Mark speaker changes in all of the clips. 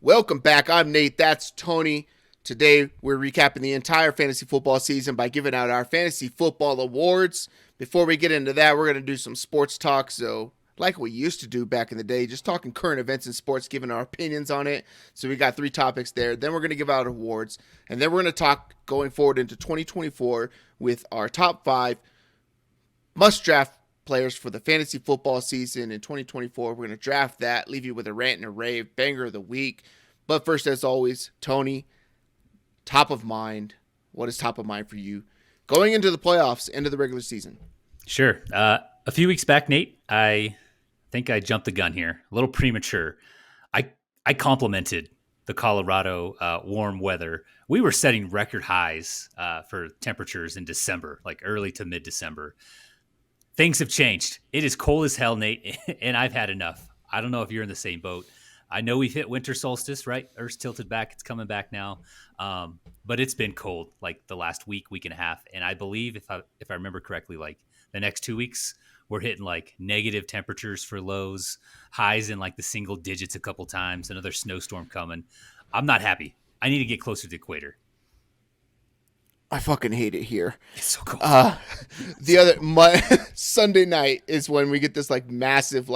Speaker 1: Welcome back. I'm Nate. That's Tony. Today, we're recapping the entire fantasy football season by giving out our fantasy football awards. Before we get into that, we're going to do some sports talk. So, like we used to do back in the day, just talking current events in sports, giving our opinions on it. So, we got 3 topics there. Then we're going to give out awards. And then we're going to talk going forward into 2024 with our top 5 must draft players for the fantasy football season in 2024. We're going to draft that, leave you with a rant and a rave, banger of the week. But first, as always, Tony, top of mind. What is top of mind for you going into the playoffs, end of the regular season?
Speaker 2: Sure. A few weeks back, Nate, I think I jumped the gun here. A little premature. I complimented the Colorado warm weather. We were setting record highs for temperatures in December, like early to mid-December. Things have changed. It is cold as hell, Nate, and I've had enough. I don't know if you're in the same boat. I know we've hit winter solstice, right? Earth's tilted back. It's coming back now. But it's been cold like the last week and a half. And I believe, if I remember correctly, like the next 2 weeks, we're hitting like negative temperatures for lows, highs in like the single digits a couple times, another snowstorm coming. I'm not happy. I need to get closer to the equator.
Speaker 1: I fucking hate it here.
Speaker 2: It's so cold.
Speaker 1: Sunday night is when we get this like massive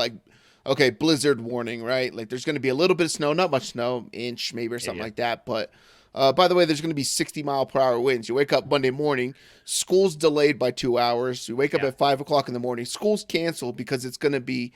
Speaker 1: blizzard warning, right? Like there's going to be a little bit of snow, not much snow, inch maybe or something like that. But by the way, there's going to be 60-mile-per-hour winds. You wake up Monday morning, school's delayed by 2 hours. You wake up at 5 o'clock in the morning. School's canceled because it's going to be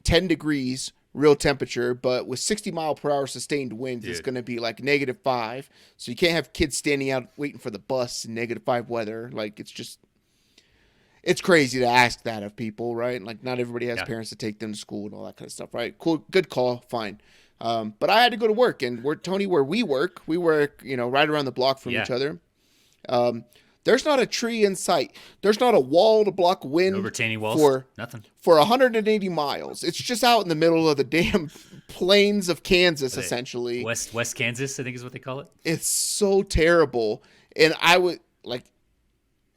Speaker 1: 10 degrees real temperature, but with 60-mile-per-hour sustained wind, it's going to be like -5. So you can't have kids standing out waiting for the bus in -5 weather. Like it's crazy to ask that of people, right? Like not everybody has parents to take them to school and all that kind of stuff, right? Cool, good call, fine. But I had to go to work, and where we work, right around the block from each other. There's not a tree in sight. There's not a wall to block wind.
Speaker 2: No retaining walls. Nothing.
Speaker 1: For 180 miles. It's just out in the middle of the damn plains of Kansas, essentially.
Speaker 2: West Kansas, I think is what they call it.
Speaker 1: It's so terrible. And I would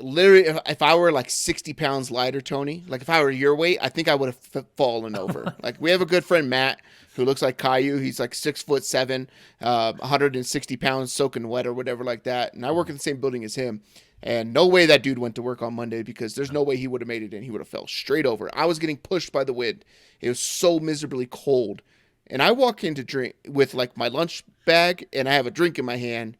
Speaker 1: literally, if I were like 60 pounds lighter, Tony, like if I were your weight, I think I would have fallen over. Like we have a good friend, Matt, who looks like Caillou. He's like 6'7", 160 pounds soaking wet or whatever like that. And I work in the same building as him. And no way that dude went to work on Monday because there's no way he would have made it in. He would have fell straight over. I was getting pushed by the wind. It was so miserably cold. And I walk in to drink with like my lunch bag and I have a drink in my hand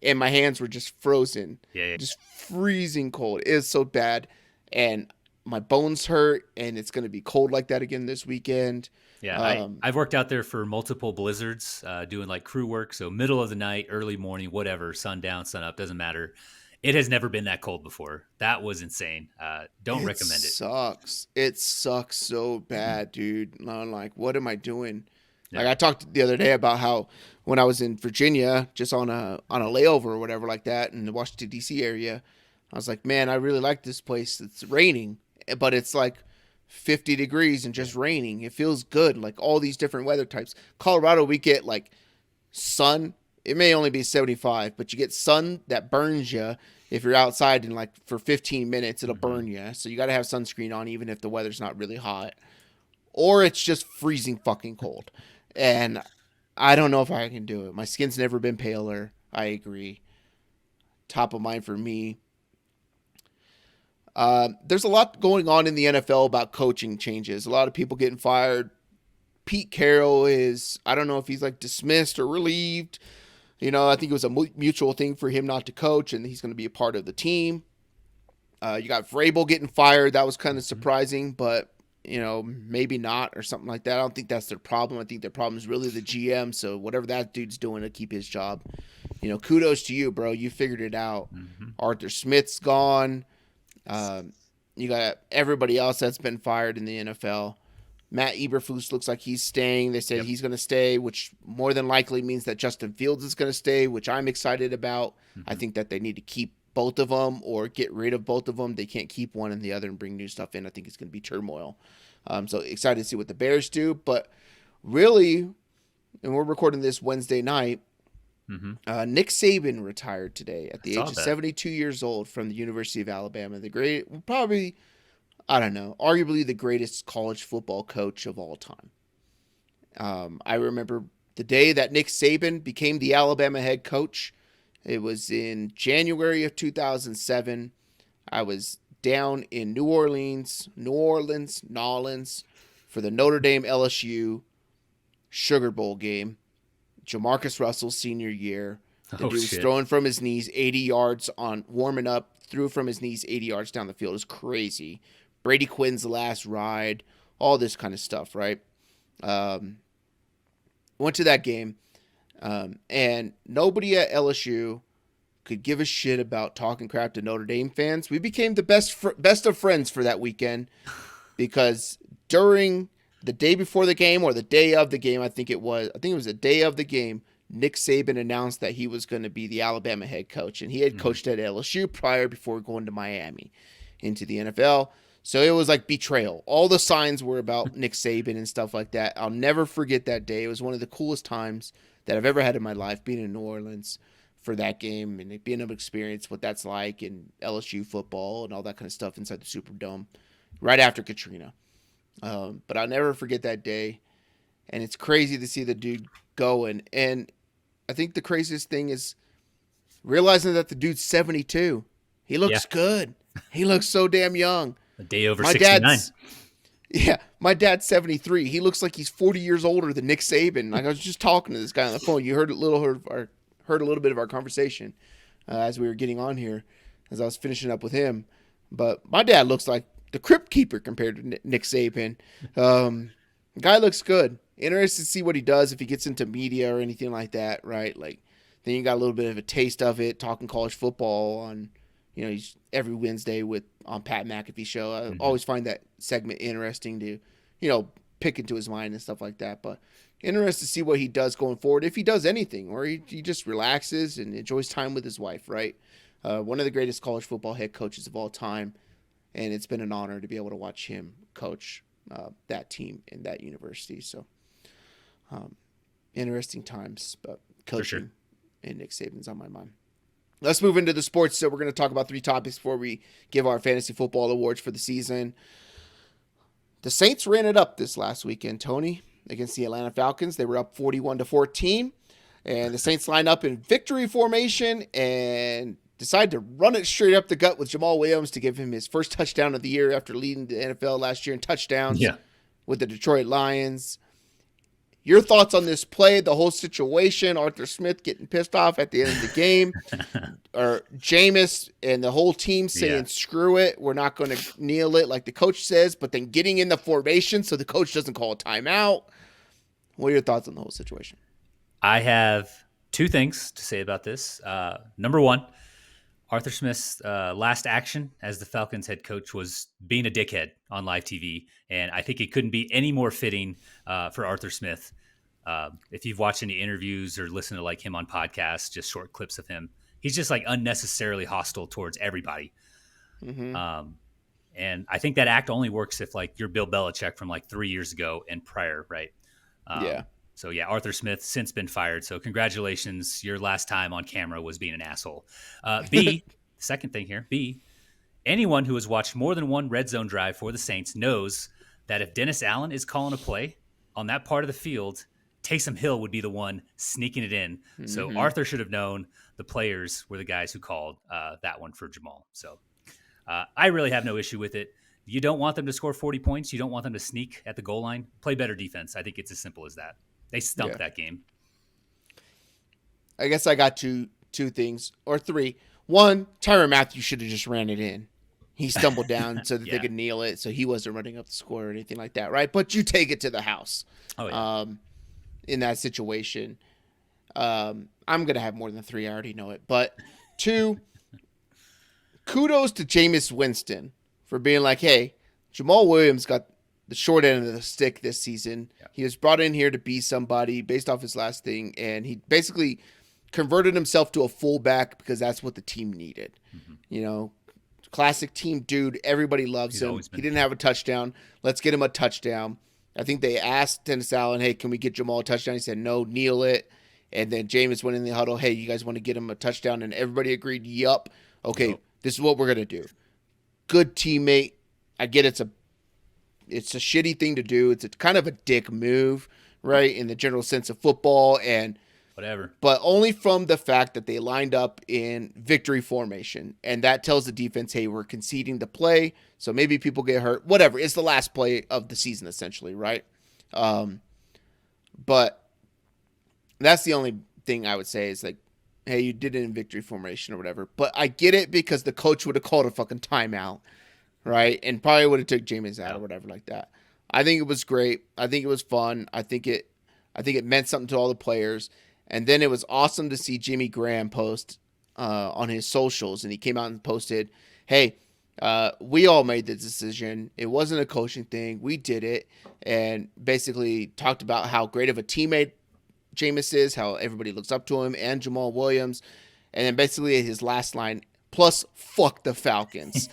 Speaker 1: and my hands were just frozen.
Speaker 2: Yeah.
Speaker 1: Just freezing cold. It is so bad. And my bones hurt and it's going to be cold like that again this weekend.
Speaker 2: Yeah, I've worked out there for multiple blizzards, doing like crew work. So middle of the night, early morning, whatever, sundown, sun up, doesn't matter. It has never been that cold before. That was insane. Don't recommend it.
Speaker 1: It sucks so bad, dude. I'm like, what am I doing? Yeah. Like I talked the other day about how when I was in Virginia, just on a layover or whatever like that, in the Washington D.C. area, I was like, man, I really like this place. It's raining, but it's like 50 degrees and just raining. It feels good. Like all these different weather types. Colorado, we get like sun. It may only be 75, but you get sun that burns you. If you're outside and like for 15 minutes, it'll burn you. So you got to have sunscreen on even if the weather's not really hot. Or it's just freezing fucking cold. And I don't know if I can do it. My skin's never been paler. I agree. Top of mind for me. There's a lot going on in the NFL about coaching changes. A lot of people getting fired. Pete Carroll is, I don't know if he's like dismissed or relieved. I think it was a mutual thing for him not to coach, and he's going to be a part of the team. You got Vrabel getting fired. That was kind of surprising, but, maybe not or something like that. I don't think that's their problem. I think their problem is really the GM, so whatever that dude's doing to keep his job. Kudos to you, bro. You figured it out. Mm-hmm. Arthur Smith's gone. You got everybody else that's been fired in the NFL. Matt Eberflus looks like he's staying. They say he's going to stay, which more than likely means that Justin Fields is going to stay, which I'm excited about. Mm-hmm. I think that they need to keep both of them or get rid of both of them. They can't keep one and the other and bring new stuff in. I think it's going to be turmoil. So excited to see what the Bears do. But really, and we're recording this Wednesday night, Nick Saban retired today at the age of 72 years old from the University of Alabama. Arguably the greatest college football coach of all time. I remember the day that Nick Saban became the Alabama head coach. It was in January of 2007. I was down in Nolens, for the Notre Dame LSU Sugar Bowl game. Jamarcus Russell's senior year. The dude was throwing from his knees 80 yards on warming up, threw from his knees 80 yards down the field. It was crazy. Brady Quinn's last ride, all this kind of stuff, right? Went to that game, and nobody at LSU could give a shit about talking crap to Notre Dame fans. We became the best of friends for that weekend because during the day before the game or the day of the game, I think it was the day of the game, Nick Saban announced that he was going to be the Alabama head coach, and he had coached at LSU prior before going to Miami into the NFL. So it was like betrayal. All the signs were about Nick Saban and stuff like that. I'll never forget that day. It was one of the coolest times that I've ever had in my life, being in New Orleans for that game and being able to experience what that's like in LSU football and all that kind of stuff inside the Superdome right after Katrina. But I'll never forget that day. And it's crazy to see the dude going. And I think the craziest thing is realizing that the dude's 72. He looks good. He looks so damn young.
Speaker 2: A day over 69.
Speaker 1: My dad's 73. He looks like he's 40 years older than Nick Saban. Like I was just talking to this guy on the phone. You heard a little bit of our conversation as we were getting on here, as I was finishing up with him. But my dad looks like the crypt keeper compared to Nick Saban. The guy looks good. Interested to see what he does if he gets into media or anything like that, right? Like, then you got a little bit of a taste of it, talking college football on, he's every Wednesday on Pat McAfee show. I always find that segment interesting to, pick into his mind and stuff like that. But interested to see what he does going forward, if he does anything, or he just relaxes and enjoys time with his wife, right? One of the greatest college football head coaches of all time, and it's been an honor to be able to watch him coach that team in that university. So, interesting times, but coaching and Nick Saban's on my mind. Let's move into the sports. So we're going to talk about 3 topics before we give our fantasy football awards for the season. The Saints ran it up this last weekend, Tony, against the Atlanta Falcons. They were up 41-14, and the Saints line up in victory formation and decide to run it straight up the gut with Jamal Williams to give him his first touchdown of the year after leading the NFL last year in touchdowns with the Detroit Lions. Your thoughts on this play, the whole situation, Arthur Smith getting pissed off at the end of the game, or Jameis and the whole team saying, screw it, we're not going to kneel it like the coach says, but then getting in the formation so the coach doesn't call a timeout. What are your thoughts on the whole situation?
Speaker 2: I have 2 things to say about this. Number 1, Arthur Smith's last action as the Falcons head coach was being a dickhead on live TV, and I think it couldn't be any more fitting for Arthur Smith. If you've watched any interviews or listened to him on podcasts, just short clips of him, he's just unnecessarily hostile towards everybody. Mm-hmm. And I think that act only works if you're Bill Belichick from 3 years ago and prior, right? So Arthur Smith since been fired. So congratulations. Your last time on camera was being an asshole. B, second thing here, B, anyone who has watched more than one red zone drive for the Saints knows that if Dennis Allen is calling a play on that part of the field, Taysom Hill would be the one sneaking it in. Mm-hmm. So Arthur should have known the players were the guys who called that one for Jamal. So I really have no issue with it. You don't want them to score 40 points. You don't want them to sneak at the goal line. Play better defense. I think it's as simple as that. They stumped that game.
Speaker 1: I guess I got two things, or 3. 1, Tyrann Mathieu should have just ran it in. He stumbled down so that they could kneel it, so he wasn't running up the score or anything like that, right? But you take it to the house. In that situation. I'm going to have more than 3. I already know it. But 2, kudos to Jameis Winston for being hey, Jamal Williams got the short end of the stick this season. Yeah. He was brought in here to be somebody based off his last thing, and he basically converted himself to a fullback because that's what the team needed. Mm-hmm. Classic team dude. Everybody loves him. He didn't have a touchdown. Let's get him a touchdown. I think they asked Dennis Allen, hey, can we get Jamal a touchdown? He said, no, kneel it. And then Jameis went in the huddle, hey, you guys want to get him a touchdown? And everybody agreed, yup. Okay, This is what we're going to do. Good teammate. I get it's a shitty thing to do. It's a kind of a dick move right, in the general sense of football, and
Speaker 2: Whatever.
Speaker 1: but only from the fact that they lined up in victory formation. And that tells the defense, hey, we're conceding the play, so maybe people get hurt. Whatever. It's the last play of the season, essentially, right? But that's the only thing I would say is like, hey, you did it in victory formation or whatever. But I get it because the coach would have called a fucking timeout, right? And probably would have took Jameis out or whatever like that. I think it was great. I think it was fun. I think it meant something to all the players. And then it was awesome to see Jimmy Graham post on his socials, and he came out and posted, hey, we all made the decision. It wasn't a coaching thing. We did it. And basically talked about how great of a teammate Jameis is, how everybody looks up to him, and Jamal Williams. And then basically his last line, plus fuck the Falcons.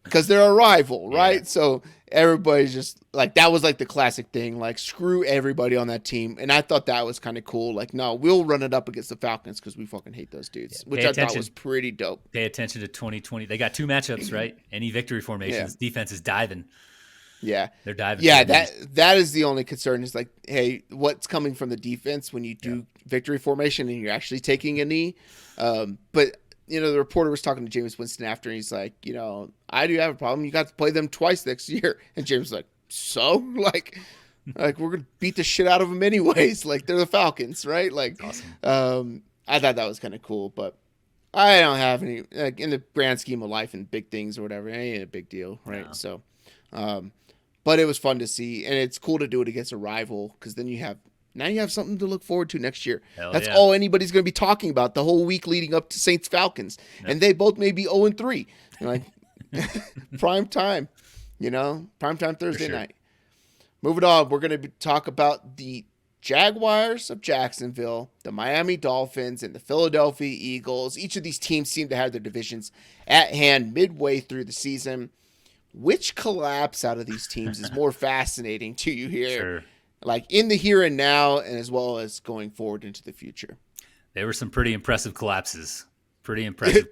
Speaker 1: Because they're a rival, right? Yeah. So everybody's just like, that was like the classic thing, like screw everybody on that team. And I thought that was kind of cool. Like, no, we'll run it up against the Falcons because we fucking hate those dudes, which I thought was pretty dope.
Speaker 2: Pay attention to 2020. They got 2 matchups, right? Any victory formations, defense is diving.
Speaker 1: Yeah.
Speaker 2: They're diving.
Speaker 1: Yeah, that is the only concern is like, hey, what's coming from the defense when you do victory formation and you're actually taking a knee? But you know, the reporter was talking to Jameis Winston after, and he's like, you know, I do have a problem. You got to play them twice next year. And James was like, so? Like we're going to beat the shit out of them anyways. Like, they're the Falcons, right? Like, awesome. I thought that was kind of cool, but I don't have any, like, in the grand scheme of life and big things or whatever, it ain't a big deal, right? No. So, but it was fun to see, and it's cool to do it against a rival because then you have something to look forward to next year. That's all anybody's going to be talking about the whole week leading up to Saints Falcons. Yep. And they both may be 0-3. Like prime time, you know, prime time Thursday night. Moving on, we're going to talk about the Jaguars of Jacksonville, the Miami Dolphins, and the Philadelphia Eagles. Each of these teams seem to have their divisions at hand midway through the season. Which collapse out of these teams is more fascinating to you here?
Speaker 2: Sure.
Speaker 1: Like in the here and now, and as well as going forward into the future.
Speaker 2: There were some pretty impressive collapses. The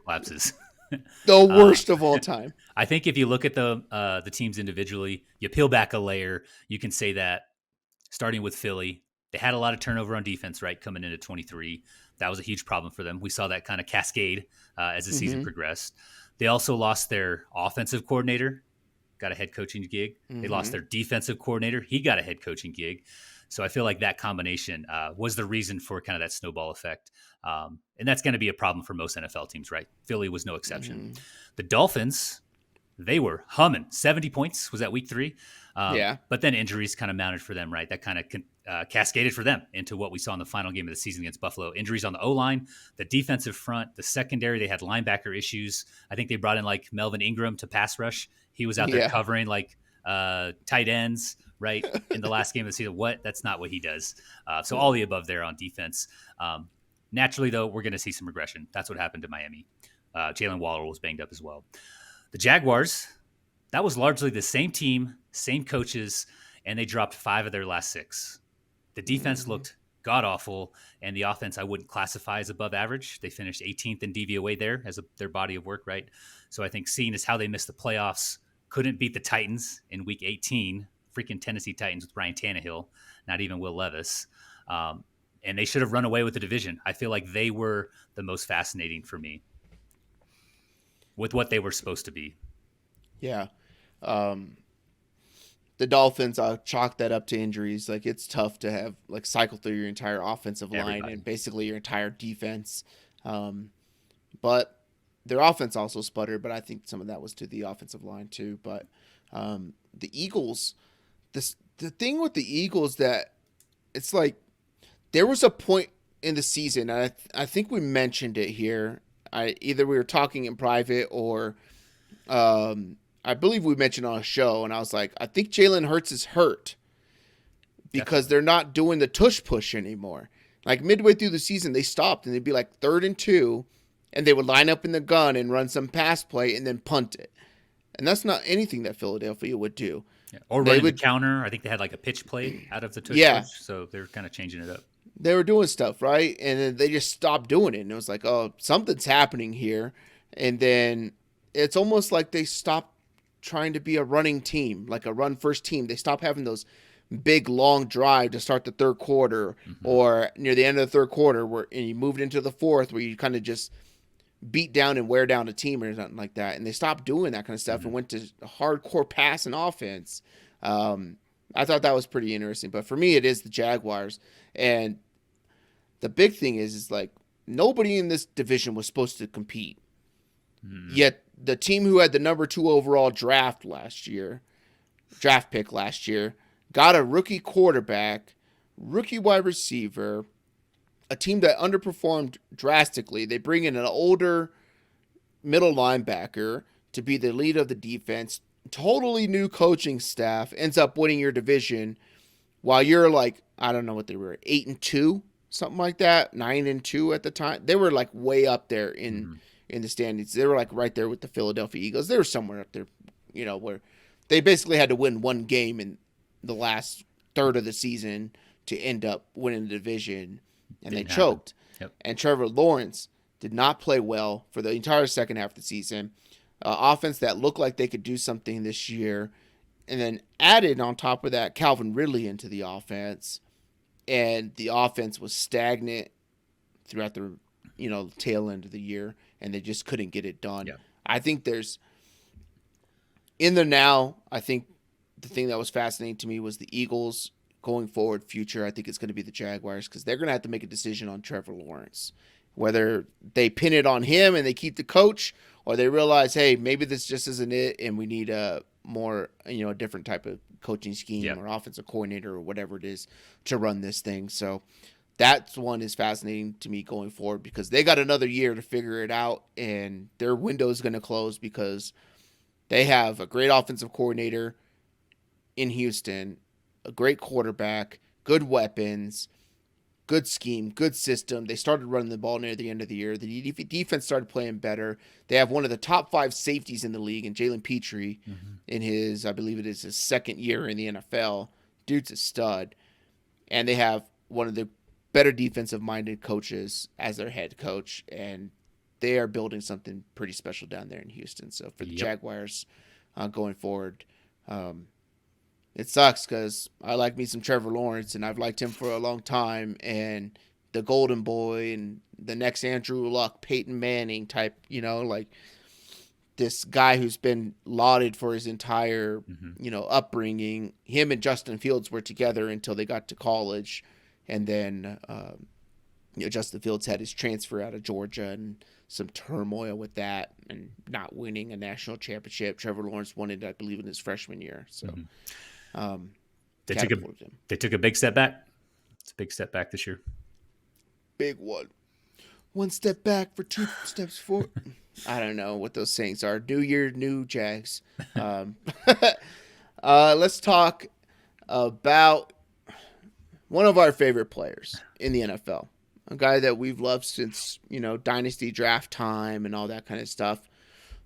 Speaker 1: worst of all time.
Speaker 2: I think if you look at the teams individually, you peel back a layer, you can say that starting with Philly, they had a lot of turnover on defense, right, coming into 23. That was a huge problem for them. We saw that kind of cascade as the season progressed. They also lost their offensive coordinator, got a head coaching gig. They lost their defensive coordinator. He got a head coaching gig. So I feel like that combination was the reason for kind of that snowball effect. And that's going to be a problem for most NFL teams, right? Philly was no exception. The Dolphins, they were humming. 70 points was that week 3. But then injuries kind of mounted for them, right? That kind of cascaded for them into what we saw in the final game of the season against Buffalo. Injuries on the O-line, the defensive front, the secondary, they had linebacker issues. I think they brought in like Melvin Ingram to pass rush. He was out there covering like tight ends, right, in the last game of the season. That's not what he does. So all the above there on defense. Naturally, though, we're going to see some regression. That's what happened to Miami. Jalen Waddle was banged up as well. The Jaguars, that was largely the same team, same coaches, and they dropped 5 of their last 6. The defense looked god-awful, and the offense I wouldn't classify as above average. They finished 18th in DVOA there as their body of work, right? So I think seeing as how they missed the playoffs, couldn't beat the Titans in week 18, freaking Tennessee Titans with Ryan Tannehill, not even Will Levis. And they should have run away with the division. I feel like they were the most fascinating for me with what they were supposed to be.
Speaker 1: Yeah. The Dolphins, I'll chalk that up to injuries. Like, it's tough to have like cycle through your entire offensive line and basically your entire defense. But their offense also sputtered, but I think some of that was to the offensive line too. But the Eagles, the thing with the Eagles that it's like there was a point in the season, and I think we mentioned it here. Either we were talking in private or I believe we mentioned on a show, and I was like, I think Jalen Hurts is hurt because they're not doing the tush push anymore. Like midway through the season, they stopped and they'd be like 3rd and 2, and they would line up in the gun and run some pass play and then punt it. And that's not anything that Philadelphia would do.
Speaker 2: Yeah. Or running the counter. I think they had like a pitch play out of the tush push, so they're kind of changing it up.
Speaker 1: They were doing stuff, right? And then they just stopped doing it. And it was like, oh, something's happening here. And then it's almost like they stopped trying to be a running team, like a run-first team. They stopped having those big long drive to start the third quarter,
Speaker 2: Mm-hmm.
Speaker 1: or near the end of the third quarter where and you moved into the fourth where you kind of just beat down and wear down a team or something like that. And they stopped doing that kind of stuff
Speaker 2: Mm-hmm.
Speaker 1: and went to hardcore pass and offense. Um, I thought that was pretty interesting. But for me, it is the Jaguars. And the big thing is like nobody in this division was supposed to compete.
Speaker 2: Mm-hmm.
Speaker 1: Yet the team who had the number 2 overall draft pick last year, got a rookie quarterback, rookie wide receiver, a team that underperformed drastically. They bring in an older middle linebacker to be the lead of the defense. Totally new coaching staff ends up winning your division while you're like, I don't know what they were, 8-2, something like that, 9-2 at the time. They were like way up there
Speaker 2: Mm-hmm.
Speaker 1: in the standings. They were like right there with the Philadelphia Eagles. They were somewhere up there, where they basically had to win one game in the last third of the season to end up winning the division, and they
Speaker 2: Didn't happen.
Speaker 1: choked.
Speaker 2: Yep.
Speaker 1: And Trevor Lawrence did not play well for the entire second half of the season. Offense that looked like they could do something this year, and then added on top of that Calvin Ridley into the offense, and the offense was stagnant throughout the tail end of the year, and they just couldn't get it done.
Speaker 2: Yep.
Speaker 1: I think there's in the now. I think the thing that was fascinating to me was the Eagles going forward future. I think it's going to be the Jaguars because they're going to have to make a decision on Trevor Lawrence, whether they pin it on him and they keep the coach, or they realize, hey, maybe this just isn't it, and we need a more, a different type of coaching scheme
Speaker 2: Yep.
Speaker 1: or offensive coordinator or whatever it is to run this thing. So that one is fascinating to me going forward because they got another year to figure it out, and their window is going to close because they have a great offensive coordinator in Houston, a great quarterback, good weapons, good scheme, good system. They started running the ball near the end of the year. The defense started playing better. They have one of the top 5 safeties in the league in Jalen Petrie
Speaker 2: Mm-hmm.
Speaker 1: in his, I believe it is his second year in the NFL. Dude's a stud. And they have one of the better defensive-minded coaches as their head coach, and they are building something pretty special down there in Houston. So for the
Speaker 2: Yep.
Speaker 1: Jaguars going forward, it sucks because I like me some Trevor Lawrence, and I've liked him for a long time. And the Golden Boy and the next Andrew Luck, Peyton Manning type, like this guy who's been lauded for his entire,
Speaker 2: Mm-hmm.
Speaker 1: Upbringing. Him and Justin Fields were together until they got to college, and then Justin Fields had his transfer out of Georgia and some turmoil with that and not winning a national championship. Trevor Lawrence won it, I believe, in his freshman year. So.
Speaker 2: Mm-hmm.
Speaker 1: Um,
Speaker 2: They took a big step back. It's a big step back this year.
Speaker 1: big one step back for 2 steps forward. I don't know what those sayings are. New year, new Jags. Let's talk about one of our favorite players in the NFL, a guy that we've loved since dynasty draft time and all that kind of stuff.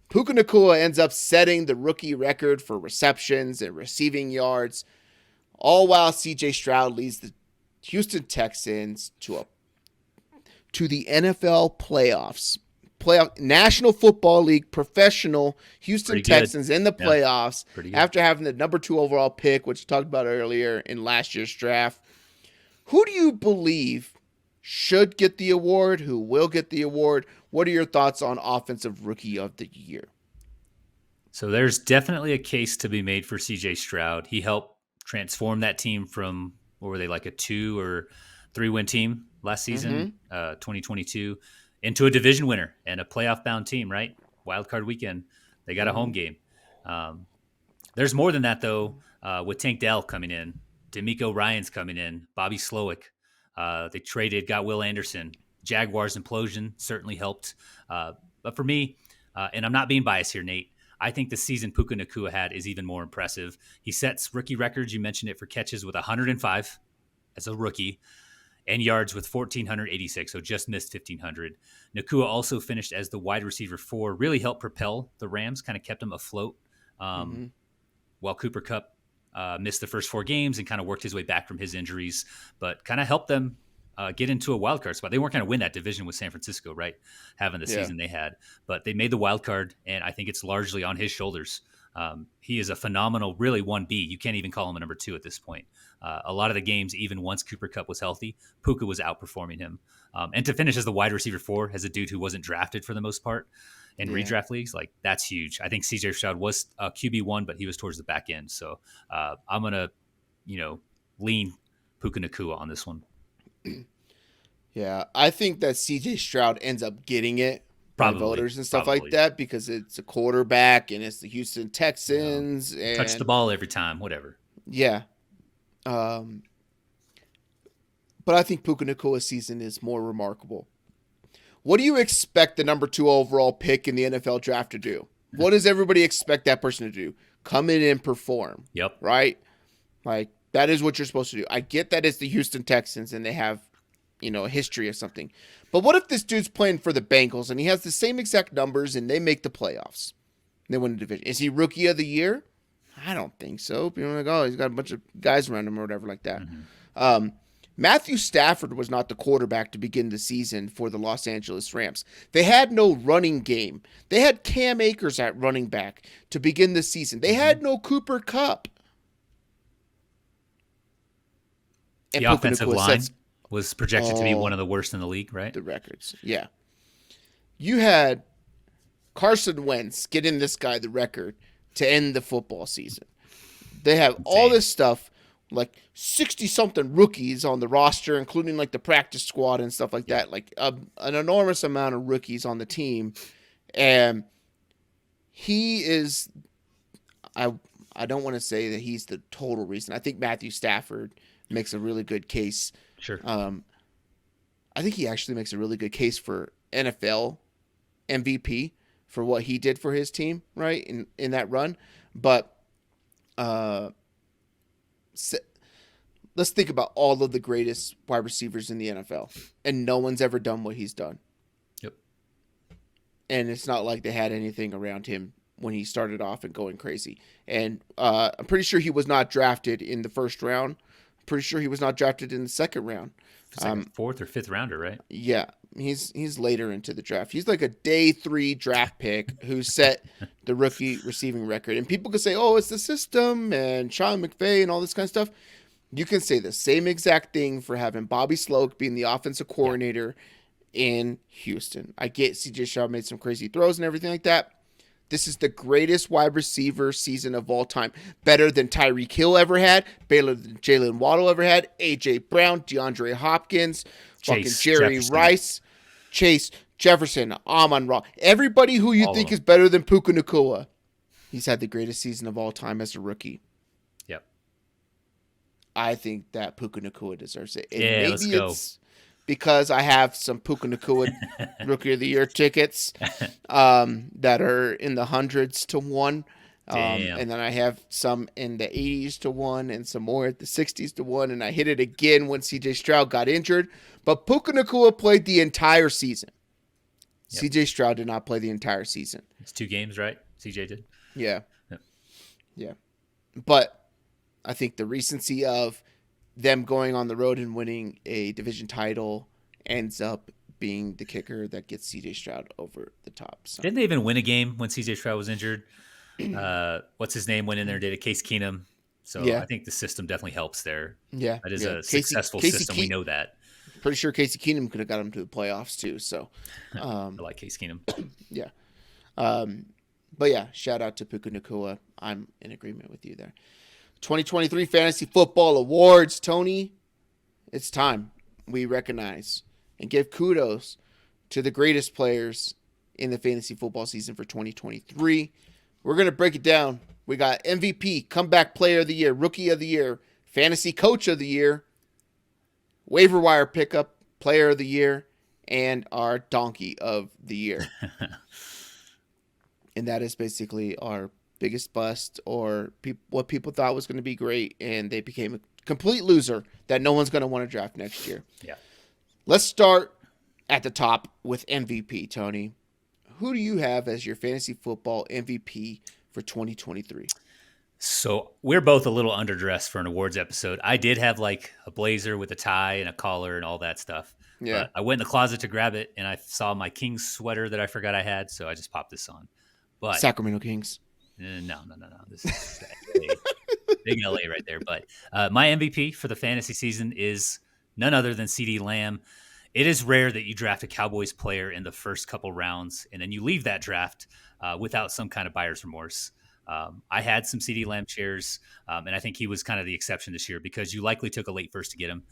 Speaker 1: Puka Nacua ends up setting the rookie record for receptions and receiving yards, all while C.J. Stroud leads the Houston Texans to the NFL playoffs. National Football League professional Houston
Speaker 2: Pretty good.
Speaker 1: Texans in the
Speaker 2: Yeah.
Speaker 1: playoffs
Speaker 2: Pretty good.
Speaker 1: after having the number 2 overall pick, which we talked about earlier in last year's draft. Who do you believe should get the award? Who will get the award? What are your thoughts on Offensive Rookie of the Year?
Speaker 2: So there's definitely a case to be made for CJ Stroud. He helped transform that team from, what were they, like a 2 or 3 win team last season, 2022, into a division winner and a playoff bound team, right? Wild card weekend. They got a home game. There's more than that, though, with Tank Dell coming in, D'Amico Ryans coming in, Bobby Slowick. They got Will Anderson. Jaguars implosion certainly helped. But for me, and I'm not being biased here, Nate, I think the season Puka Nacua had is even more impressive. He sets rookie records. You mentioned it for catches with 105 as a rookie and yards with 1,486, so just missed 1,500. Nacua also finished as the wide receiver 4, really helped propel the Rams, kind of kept them afloat while Cooper Kupp missed the first 4 games and kind of worked his way back from his injuries, but kind of helped them get into a wild card spot. They weren't going to win that division with San Francisco, right? Having the season they had, but they made the wild card, and I think it's largely on his shoulders. He is a phenomenal, really 1B. You can't even call him a number 2 at this point. A lot of the games, even once Cooper Kupp was healthy, Puka was outperforming him. And to finish as the wide receiver 4, as a dude who wasn't drafted for the most part in redraft leagues, like that's huge. I think CJ Stroud was QB1, but he was towards the back end. So I'm going to, lean Puka Nacua on this one.
Speaker 1: Yeah, I think that CJ Stroud ends up getting it by voters and stuff like that because it's a quarterback and it's the Houston Texans. And
Speaker 2: touch the ball every time, whatever.
Speaker 1: Yeah. But I think Puka Nacua's season is more remarkable. What do you expect the number 2 overall pick in the NFL draft to do? What does everybody expect that person to do? Come in and perform.
Speaker 2: Yep.
Speaker 1: Right? Like, that is what you're supposed to do. I get that it's the Houston Texans and they have, a history of something. But what if this dude's playing for the Bengals and he has the same exact numbers and they make the playoffs? And they win the division. Is he rookie of the year? I don't think so. People are like, oh, he's got a bunch of guys around him or whatever like that. Mm-hmm. Matthew Stafford was not the quarterback to begin the season for the Los Angeles Rams. They had no running game. They had Cam Akers at running back to begin the season. They had no Cooper Kupp.
Speaker 2: And the offensive line was projected to be one of the worst in the league, right?
Speaker 1: The records, yeah. You had Carson Wentz getting this guy the record to end the football season. They have all this stuff, like 60-something rookies on the roster, including like the practice squad and stuff like that, like an enormous amount of rookies on the team. And he is, I don't want to say that he's the total reason. I think Matthew Stafford makes a really good case.
Speaker 2: Sure.
Speaker 1: I think he actually makes a really good case for NFL MVP for what he did for his team, right, in that run. But let's think about all of the greatest wide receivers in the NFL, and no one's ever done what he's done.
Speaker 2: Yep.
Speaker 1: And it's not like they had anything around him when he started off and going crazy. And I'm pretty sure he was not drafted in the first round. Pretty sure he was not drafted in the second round.
Speaker 2: It's like a 4th or 5th rounder, right?
Speaker 1: Yeah, he's later into the draft. He's like a day 3 draft pick who set the rookie receiving record. And people can say, oh, it's the system and Sean McVay and all this kind of stuff. You can say the same exact thing for having Bobby Sloak being the offensive coordinator in Houston. I get CJ Stroud made some crazy throws and everything like that. This is the greatest wide receiver season of all time. Better than Tyreek Hill ever had. Better than Jalen Waddle ever had. A.J. Brown, DeAndre Hopkins, fucking Jerry Rice, Chase Jefferson, Amon-Ra. Everybody who you think is better than Puka Nacua. He's had the greatest season of all time as a rookie.
Speaker 2: Yep.
Speaker 1: I think that Puka Nacua deserves it. And
Speaker 2: maybe let's go.
Speaker 1: It's because I have some Puka Nacua Rookie of the Year tickets that are in the hundreds to 1. And then I have some in the 80s to 1 and some more at the 60s to 1. And I hit it again when CJ Stroud got injured. But Puka Nacua played the entire season. Yep. CJ Stroud did not play the entire season.
Speaker 2: It's 2 games, right? CJ did?
Speaker 1: Yeah. Yep. Yeah. But I think the recency of them going on the road and winning a division title ends up being the kicker that gets CJ Stroud over the top. So.
Speaker 2: Didn't they even win a game when CJ Stroud was injured? What's his name went in there, did it? Case Keenum. So yeah. I think the system definitely helps there.
Speaker 1: Yeah.
Speaker 2: That is a successful system. We know that.
Speaker 1: Pretty sure Case Keenum could have got him to the playoffs too. So
Speaker 2: I like Case Keenum.
Speaker 1: Yeah. But yeah, shout out to Puka Nacua. I'm in agreement with you there. 2023 Fantasy Football Awards, Tony. It's time we recognize and give kudos to the greatest players in the fantasy football season for 2023. We're going to break it down. We got MVP, Comeback Player of the Year, Rookie of the Year, Fantasy Coach of the Year, Waiver Wire Pickup Player of the Year, and our Donkey of the Year. And that is basically our biggest bust or what people thought was going to be great, and they became a complete loser that no one's going to want to draft next year.
Speaker 2: Yeah.
Speaker 1: Let's start at the top with MVP, Tony. Who do you have as your fantasy football MVP for 2023?
Speaker 2: So we're both a little underdressed for an awards episode. I did have like a blazer with a tie and a collar and all that stuff.
Speaker 1: Yeah.
Speaker 2: But I went in the closet to grab it, and I saw my Kings sweater that I forgot I had, so I just popped this on. But
Speaker 1: Sacramento Kings.
Speaker 2: No. This is LA, big LA right there. But my MVP for the fantasy season is none other than CD Lamb. It is rare that you draft a Cowboys player in the first couple rounds and then you leave that draft without some kind of buyer's remorse. I had some CD Lamb shares, and I think he was kind of the exception this year because you likely took a late first to get him,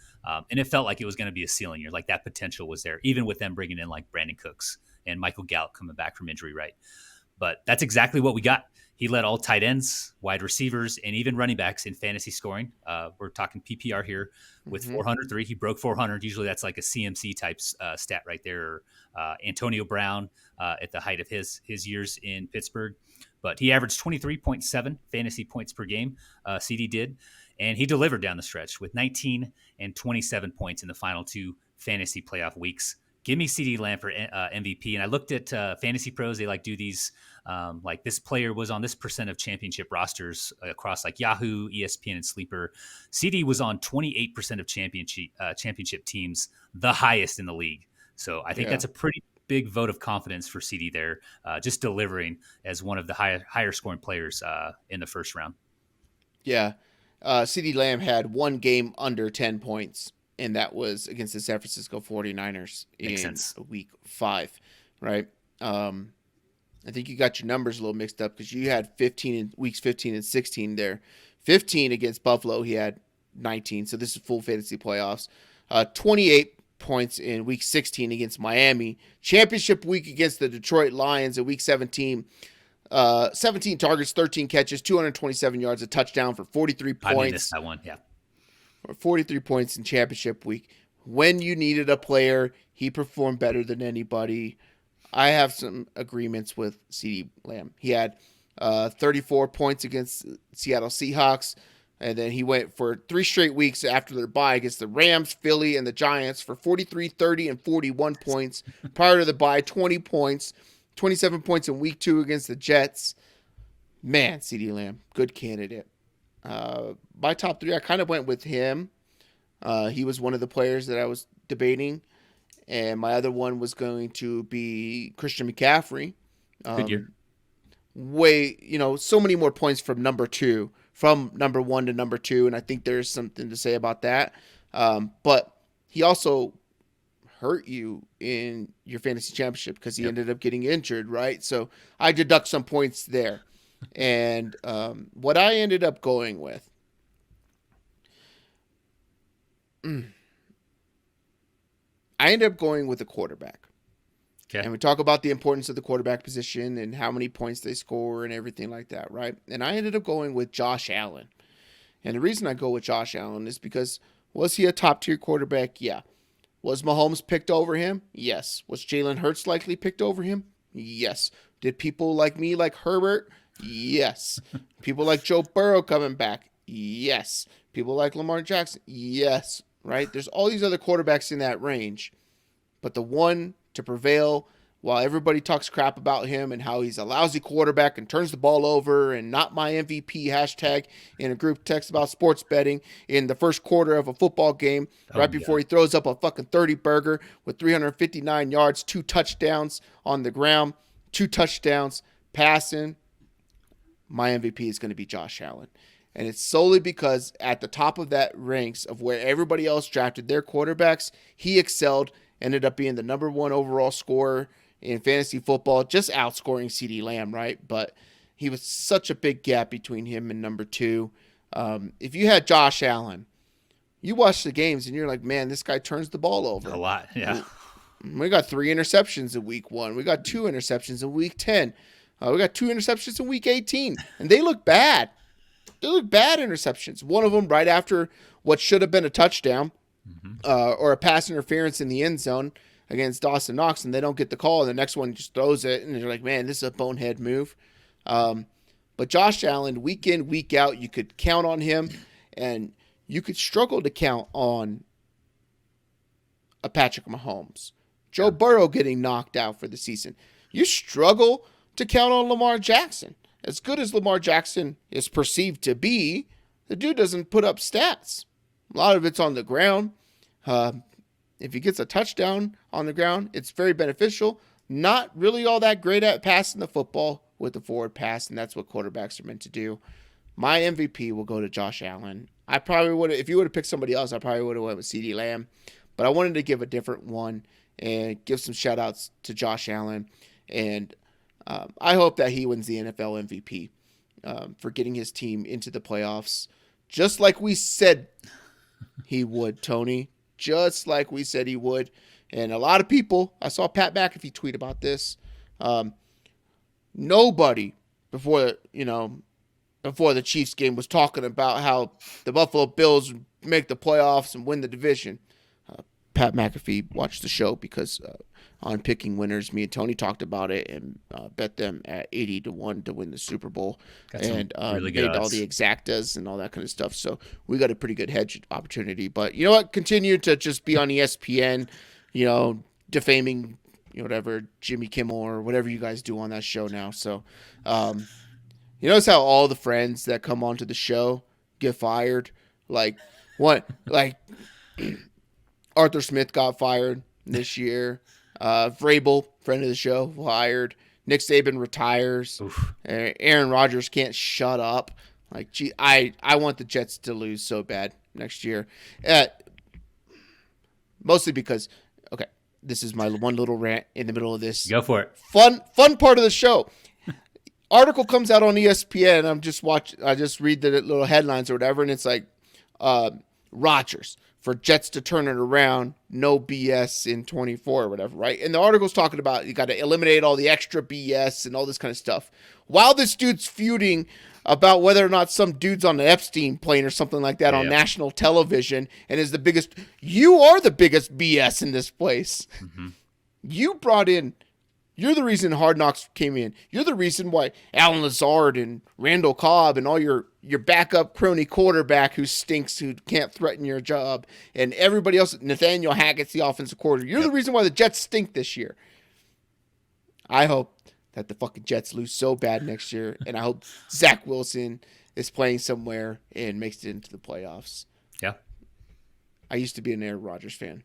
Speaker 2: and it felt like it was going to be a ceiling year. Like that potential was there, even with them bringing in like Brandon Cooks and Michael Gallup coming back from injury, right? But that's exactly what we got. He led all tight ends, wide receivers, and even running backs in fantasy scoring. We're talking PPR here with 403. He broke 400. Usually that's like a CMC type stat right there. Antonio Brown at the height of his years in Pittsburgh. But he averaged 23.7 fantasy points per game, CD did. And he delivered down the stretch with 19 and 27 points in the final two fantasy playoff weeks. Give me CD Lamb for MVP. And I looked at Fantasy Pros. They like do these, like this player was on this percent of championship rosters across like Yahoo, ESPN, and Sleeper. CD was on 28% of championship teams, the highest in the league. So I think that's a pretty big vote of confidence for CD there, just delivering as one of the higher scoring players in the first round.
Speaker 1: Yeah. CD Lamb had one game under 10 points, and that was against the San Francisco 49ers in week 5, right? I think you got your numbers a little mixed up because you had 15 in weeks 15 and 16 there. 15 against Buffalo, he had 19, so this is full fantasy playoffs. 28 points in week 16 against Miami. Championship week against the Detroit Lions in week 17. 17 targets, 13 catches, 227 yards, a touchdown for 43 points.
Speaker 2: I missed that one, yeah.
Speaker 1: 43 points in championship week. When you needed a player, he performed better than anybody. I have some agreements with CD Lamb. He had 34 points against Seattle Seahawks, and then he went for 3 straight weeks after their bye against the Rams, Philly, and the Giants for 43, 30, and 41 points. Prior to the bye, 20 points, 27 points in week 2 against the Jets. Man, CD Lamb, good candidate. My top 3, I kind of went with him. He was one of the players that I was debating. And my other one was going to be Christian McCaffrey.
Speaker 2: Good year.
Speaker 1: So many more points from number 2, from number 1 to number 2. And I think there's something to say about that. But he also hurt you in your fantasy championship because he ended up getting injured, right? So I deduct some points there. And what I ended up going with, I ended up going with a quarterback.
Speaker 2: Okay.
Speaker 1: And we talk about the importance of the quarterback position and how many points they score and everything like that, right? And I ended up going with Josh Allen. And the reason I go with Josh Allen is because, was he a top-tier quarterback? Yeah. Was Mahomes picked over him? Yes. Was Jalen Hurts likely picked over him? Yes. Did people like me like Herbert? Yes. People like Joe Burrow coming back? Yes. People like Lamar Jackson? Yes. Right? There's all these other quarterbacks in that range. But the one to prevail, while everybody talks crap about him and how he's a lousy quarterback and turns the ball over and not my MVP hashtag in a group text about sports betting in the first quarter of a football game, before he throws up a fucking 30-burger with 359 yards, 2 touchdowns on the ground, 2 touchdowns passing, my MVP is going to be Josh Allen. And it's solely because at the top of that ranks of where everybody else drafted their quarterbacks, he excelled, ended up being the number 1 overall scorer in fantasy football, just outscoring CD Lamb, right? But he was such a big gap between him and number 2. If you had Josh Allen, you watch the games and you're like, man, this guy turns the ball over.
Speaker 2: A lot, yeah.
Speaker 1: We got 3 interceptions in week 1. We got 2 interceptions in week 10. We got 2 interceptions in week 18. And they look bad. They look bad interceptions. One of them right after what should have been a touchdown or a pass interference in the end zone against Dawson Knox, and they don't get the call. And the next one just throws it, and they're like, man, this is a bonehead move. But Josh Allen, week in, week out, you could count on him, and you could struggle to count on a Patrick Mahomes. Joe Burrow getting knocked out for the season. You struggle to count on Lamar Jackson. As good as Lamar Jackson is perceived to be, the dude doesn't put up stats. A lot of it's on the ground. If he gets a touchdown on the ground, it's very beneficial. Not really all that great at passing the football, with the forward pass, and that's what quarterbacks are meant to do. My MVP will go to Josh Allen. I probably would have, if you would have picked somebody else, I probably would have went with CeeDee Lamb. But I wanted to give a different one and give some shout outs to Josh Allen. And I hope that he wins the NFL MVP for getting his team into the playoffs. Just like we said he would, Tony. Just like we said he would. And a lot of people, I saw Pat McAfee tweet about this. Nobody before the Chiefs game was talking about how the Buffalo Bills would make the playoffs and win the division. Pat McAfee watched the show because on picking winners, me and Tony talked about it and bet them at 80-1 to win the Super Bowl. And really made all the exactas and all that kind of stuff. So we got a pretty good hedge opportunity. But you know what? Continue to just be on ESPN, defaming, whatever, Jimmy Kimmel or whatever you guys do on that show now. So you notice how all the friends that come onto the show get fired? Like Arthur Smith got fired this year. Vrabel, friend of the show, fired. Nick Saban retires. Aaron Rodgers can't shut up. Like, gee, I want the Jets to lose so bad next year. Mostly because, okay, this is my one little rant in the middle of this.
Speaker 2: Go for it.
Speaker 1: Fun part of the show. Article comes out on ESPN. I just read the little headlines or whatever, and it's like Rodgers for Jets to turn it around, no BS in 24 or whatever, right? And the article's talking about you got to eliminate all the extra BS and all this kind of stuff. While this dude's feuding about whether or not some dude's on the Epstein plane or something like that on national television and is the biggest, you are the biggest BS in this place. Mm-hmm. You're the reason Hard Knocks came in. You're the reason why Alan Lazard and Randall Cobb and all your backup crony quarterback who stinks, who can't threaten your job, and everybody else, Nathaniel Hackett's the offensive coordinator. You're the reason why the Jets stink this year. I hope that the fucking Jets lose so bad next year, and I hope Zach Wilson is playing somewhere and makes it into the playoffs.
Speaker 2: Yeah.
Speaker 1: I used to be an Aaron Rodgers fan.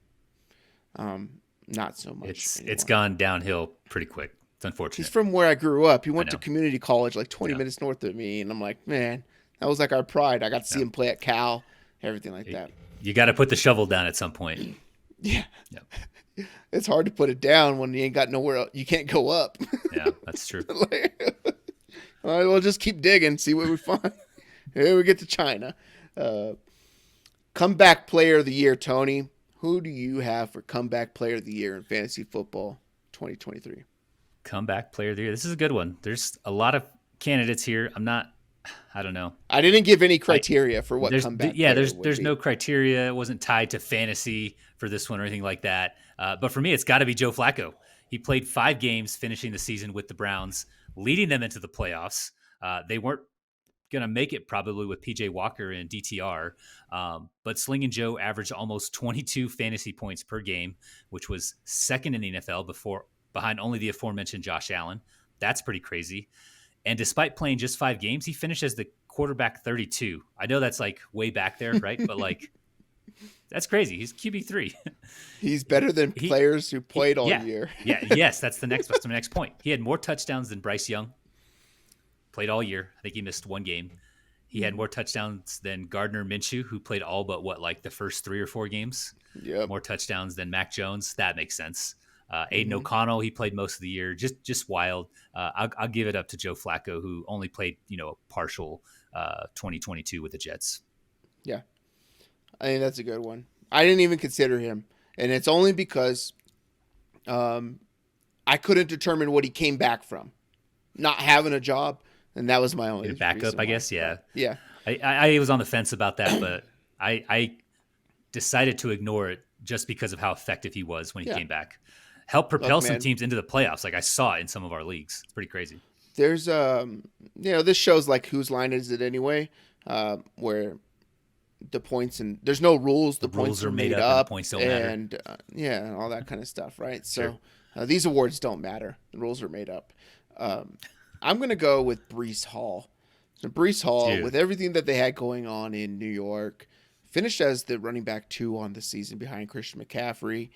Speaker 1: Not so much.
Speaker 2: It's gone downhill pretty quick. It's unfortunate.
Speaker 1: He's from where I grew up. He went to community college like 20 minutes north of me, and I'm like, man, that was like our pride. I got to see him play at Cal, everything like that.
Speaker 2: You got to put the shovel down at some point.
Speaker 1: Yeah. Yep. It's hard to put it down when you ain't got nowhere else. You can't go up.
Speaker 2: Yeah, that's true.
Speaker 1: All right, we'll just keep digging, see what we find. Here we get to China. Comeback player of the year, Tony. Who do you have for comeback player of the year in fantasy football 2023?
Speaker 2: Comeback player of the year. This is a good one. There's a lot of candidates here. I don't know.
Speaker 1: I didn't give any criteria for what comeback player
Speaker 2: there's no criteria. It wasn't tied to fantasy for this one or anything like that. But for me, it's got to be Joe Flacco. He played 5 games finishing the season with the Browns, leading them into the playoffs. They weren't going to make it probably with PJ Walker and DTR. But Slingin' Joe averaged almost 22 fantasy points per game, which was second in the NFL behind only the aforementioned Josh Allen. That's pretty crazy. And despite playing just 5 games, he finished as the quarterback 32. I know that's like way back there, right? But like, that's crazy. He's QB3.
Speaker 1: He's better than players who played all year.
Speaker 2: Yes, that's the next point. He had more touchdowns than Bryce Young. Played all year. I think he missed 1 game. He had more touchdowns than Gardner Minshew, who played all but the first 3 or 4 games.
Speaker 1: Yep.
Speaker 2: More touchdowns than Mac Jones. That makes sense. Aiden O'Connell, he played most of the year. Just wild. I'll give it up to Joe Flacco, who only played a partial 2022 with the Jets.
Speaker 1: Yeah, I think that's a good one. I didn't even consider him, and it's only because I couldn't determine what he came back from, not having a job. And that was my only
Speaker 2: backup, I guess. Yeah.
Speaker 1: Yeah.
Speaker 2: I was on the fence about that, but I decided to ignore it just because of how effective he was when he came back. Helped propel some teams into the playoffs. Like I saw it in some of our leagues. It's pretty crazy.
Speaker 1: There's this show's like Whose Line Is It Anyway? Where the points and there's no rules. The points are made up. And the points don't matter. And and all that kind of stuff, right? So these awards don't matter. The rules are made up. I'm going to go with Breece Hall. So Breece Hall, with everything that they had going on in New York, finished as the running back 2 on the season behind Christian McCaffrey.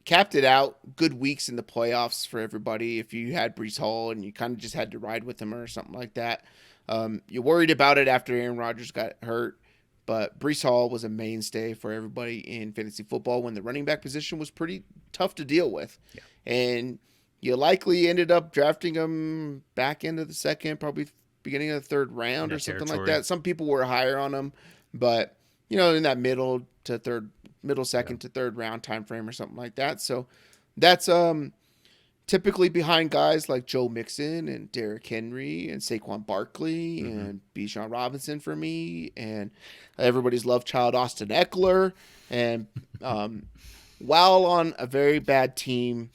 Speaker 1: capped it out. Good weeks in the playoffs for everybody. If you had Breece Hall and you kind of just had to ride with him or something like that, you worried about it after Aaron Rodgers got hurt. But Breece Hall was a mainstay for everybody in fantasy football when the running back position was pretty tough to deal with.
Speaker 2: Yeah.
Speaker 1: And you likely ended up drafting him back into the second, probably beginning of the third round or something like that. Some people were higher on him, but in that middle second to third round time frame or something like that. So that's typically behind guys like Joe Mixon and Derrick Henry and Saquon Barkley and Bijan Robinson for me, and everybody's love child Austin Eckler. And while on a very bad team,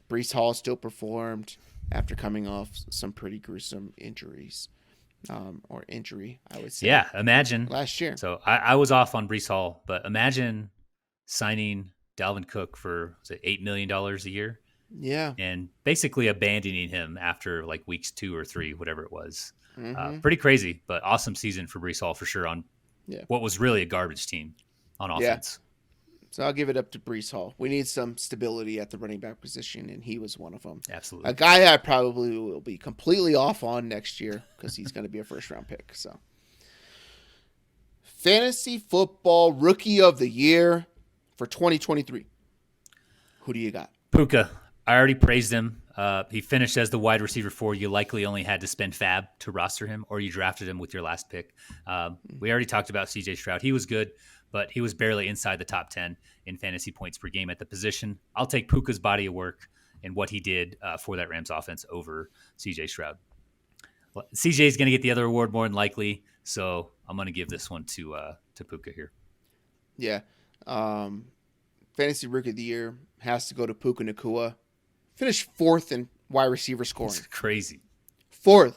Speaker 1: Breece Hall still performed after coming off some pretty gruesome injuries. Or injury, I would say.
Speaker 2: Yeah, imagine.
Speaker 1: Last year.
Speaker 2: So I was off on Breece Hall, but imagine signing Dalvin Cook for $8 million a year.
Speaker 1: Yeah.
Speaker 2: And basically abandoning him after like weeks 2 or 3, whatever it was. Pretty crazy, but awesome season for Breece Hall for sure on what was really a garbage team on offense.
Speaker 1: Yeah. So I'll give it up to Breece Hall. We need some stability at the running back position, and he was one of them.
Speaker 2: Absolutely.
Speaker 1: A guy I probably will be completely off on next year because he's going to be a first-round pick. So, Fantasy Football Rookie of the Year for 2023. Who do you got?
Speaker 2: Puka. I already praised him. He finished as the wide receiver 4. You likely only had to spend fab to roster him, or you drafted him with your last pick. We already talked about CJ Stroud. He was good, but he was barely inside the top 10 in fantasy points per game at the position. I'll take Puka's body of work and what he did for that Rams offense over CJ Stroud. CJ is going to get the other award more than likely, so I'm going to give this one to Puka here.
Speaker 1: Yeah. Fantasy Rookie of the Year has to go to Puka Nacua. Finished 4th in wide receiver scoring.
Speaker 2: It's crazy.
Speaker 1: 4th.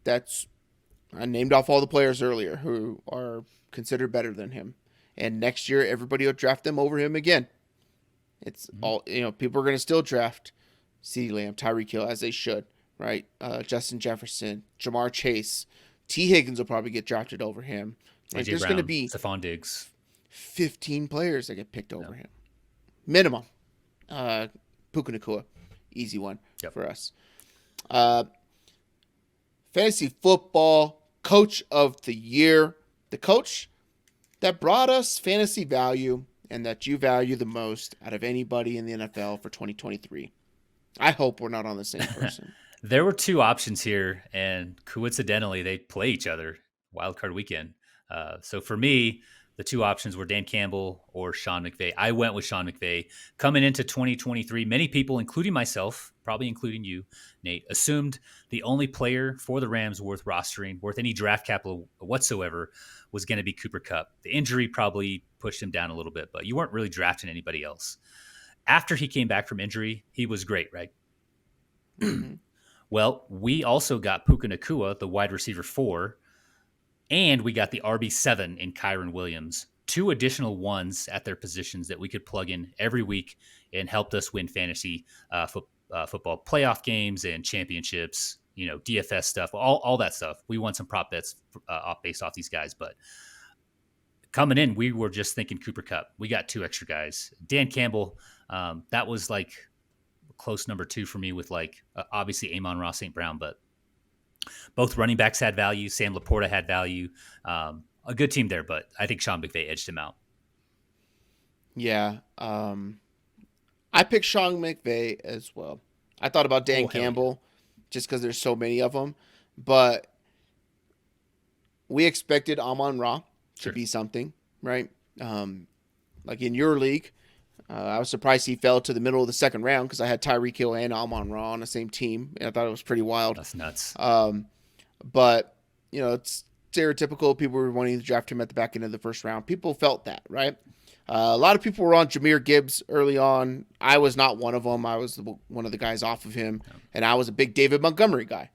Speaker 1: I named off all the players earlier who are considered better than him. And next year, everybody will draft them over him again. It's all, people are going to still draft CeeDee Lamb, Tyreek Hill, as they should, right? Justin Jefferson, Jamar Chase. T. Higgins will probably get drafted over him. Like, there's going to be
Speaker 2: Stephon Diggs.
Speaker 1: 15 players that get picked over him. Minimum. Puka Nacua, easy one for us. Fantasy Football Coach of the Year. The coach that brought us fantasy value and that you value the most out of anybody in the NFL for 2023. I hope we're not on the same person.
Speaker 2: There were 2 options here, and coincidentally, they play each other wildcard weekend. So for me, the 2 options were Dan Campbell or Sean McVay. I went with Sean McVay. Coming into 2023, many people, including myself, probably including you, Nate, assumed the only player for the Rams worth rostering, worth any draft capital whatsoever, was going to be Cooper Kupp. The injury probably pushed him down a little bit, but you weren't really drafting anybody else. After he came back from injury, he was great, right? Well, we also got Puka Nacua, the wide receiver 4, and we got the RB7 in Kyron Williams. 2 additional ones at their positions that we could plug in every week and helped us win fantasy football playoff games and championships, DFS stuff, all that stuff. We won some prop bets based off these guys, but coming in, we were just thinking Cooper Kupp. We got 2 extra guys. Dan Campbell, that was like close number 2 for me with obviously Amon-Ra St. Brown, but both running backs had value. Sam Laporta had value. A good team there, but I think Sean McVay edged him out.
Speaker 1: Yeah. I picked Sean McVay as well. I thought about Dan Campbell just because there's so many of them, but we expected Amon-Ra to be something, right? Like in your league, I was surprised he fell to the middle of the second round because I had Tyreek Hill and Amon-Ra on the same team, and I thought it was pretty wild.
Speaker 2: That's nuts.
Speaker 1: But, it's stereotypical. People were wanting to draft him at the back end of the first round. People felt that, right? A lot of people were on Jahmyr Gibbs early on. I was not one of them. I was one of the guys off of him, and I was a big David Montgomery guy.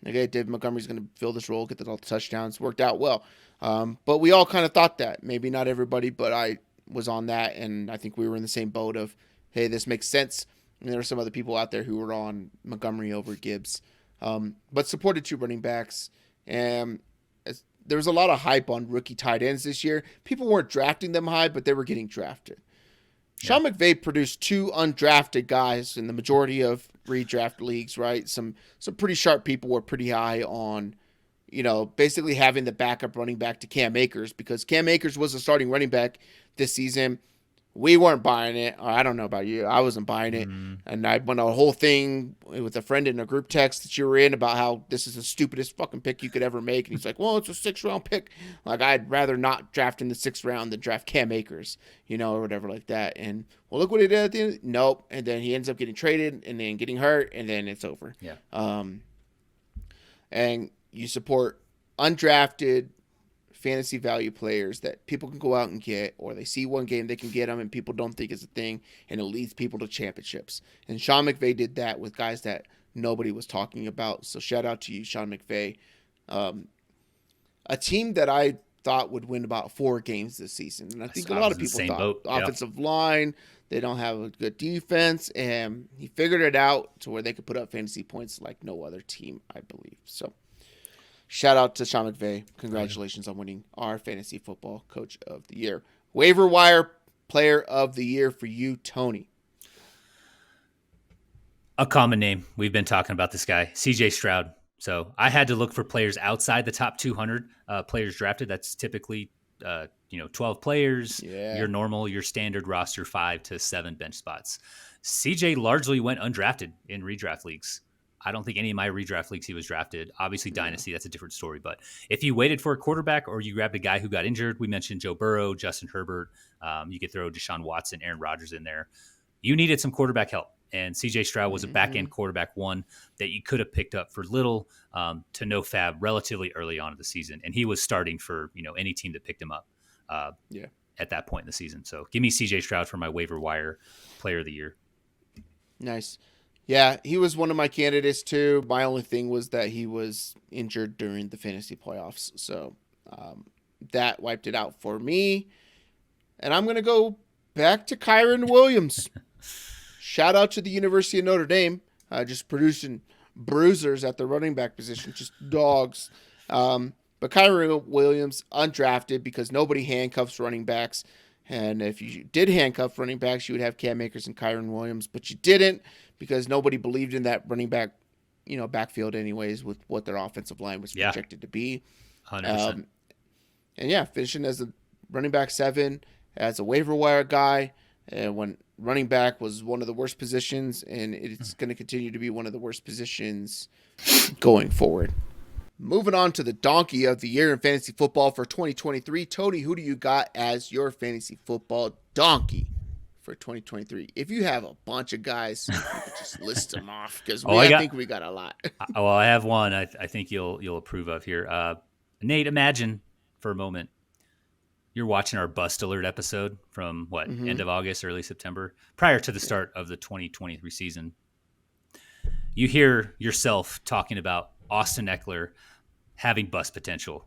Speaker 1: Okay, David Montgomery's going to fill this role, get all the touchdowns. Worked out well. But we all kind of thought that. Maybe not everybody, but I was on that, and I think we were in the same boat of, hey, this makes sense. And there were some other people out there who were on Montgomery over Gibbs, but supported 2 running backs. And there was a lot of hype on rookie tight ends this year. People weren't drafting them high, but they were getting drafted. Sean McVay produced 2 undrafted guys in the majority of redraft leagues, right? Some pretty sharp people were pretty high on, basically having the backup running back to Cam Akers, because Cam Akers was the starting running back this season. We weren't buying it. I don't know about you. I wasn't buying it. And I went a whole thing with a friend in a group text that you were in about how this is the stupidest fucking pick you could ever make. And he's like, well, it's a 6th-round pick. Like, I'd rather not draft in the 6th round than draft Cam Akers, or whatever like that. And, well, look what he did at the end. Nope. And then he ends up getting traded and then getting hurt, and then it's over.
Speaker 2: Yeah.
Speaker 1: And you support undrafted fantasy value players that people can go out and get, or they see one game they can get them and people don't think it's a thing, and it leads people to championships. And Sean McVay did that with guys that nobody was talking about. So shout out to you, Sean McVay. A team that I thought would win about 4 games this season, and I think a lot of people thought offensive line, they don't have a good defense, and he figured it out to where they could put up fantasy points like no other team, I believe. So shout out to Sean McVay. Congratulations on winning our fantasy football coach of the year. Waiver wire player of the year for you, Tony.
Speaker 2: A common name. We've been talking about this guy, CJ Stroud. So I had to look for players outside the top 200 players drafted. That's typically 12 players. Yeah. Your standard roster 5 to 7 bench spots. CJ largely went undrafted in redraft leagues. I don't think any of my redraft leagues he was drafted. Obviously, Dynasty, that's a different story. But if you waited for a quarterback or you grabbed a guy who got injured, we mentioned Joe Burrow, Justin Herbert. You could throw Deshaun Watson, Aaron Rodgers in there. You needed some quarterback help. And C.J. Stroud was a back-end quarterback one that you could have picked up for little to no fab relatively early on in the season. And he was starting for any team that picked him up at that point in the season. So give me C.J. Stroud for my waiver wire player of the year.
Speaker 1: Nice. Yeah, he was one of my candidates too. My only thing was that he was injured during the fantasy playoffs. So that wiped it out for me. And I'm going to go back to Kyren Williams. Shout out to the University of Notre Dame, just producing bruisers at the running back position, just dogs. But Kyren Williams, undrafted because nobody handcuffs running backs. And if you did handcuff running backs, you would have Cam Akers and Kyren Williams, but you didn't because nobody believed in that running back, backfield anyways with what their offensive line was projected to be.
Speaker 2: 100%.
Speaker 1: And finishing as a running back 7, as a waiver wire guy, and when running back was one of the worst positions, and it's going to continue to be one of the worst positions going forward. Moving on to the donkey of the year in fantasy football for 2023. Tony, who do you got as your fantasy football donkey for 2023? If you have a bunch of guys, you could just list them off because I think we got a lot.
Speaker 2: Well, I have one I think you'll approve of here. Nate, imagine for a moment you're watching our Bust Alert episode from end of August, early September, prior to the start of the 2023 season. You hear yourself talking about Austin Eckler having bust potential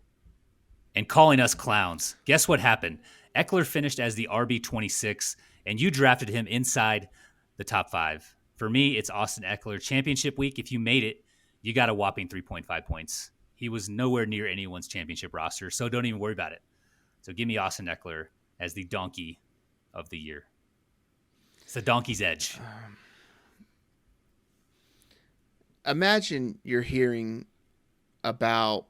Speaker 2: and calling us clowns. Guess what happened? Eckler finished as the RB26, and you drafted him inside the top 5. For me, it's Austin Eckler. Championship week, if you made it, you got a whopping 3.5 points. He was nowhere near anyone's championship roster, so don't even worry about it. So give me Austin Eckler as the donkey of the year. It's the donkey's edge.
Speaker 1: Imagine you're hearing about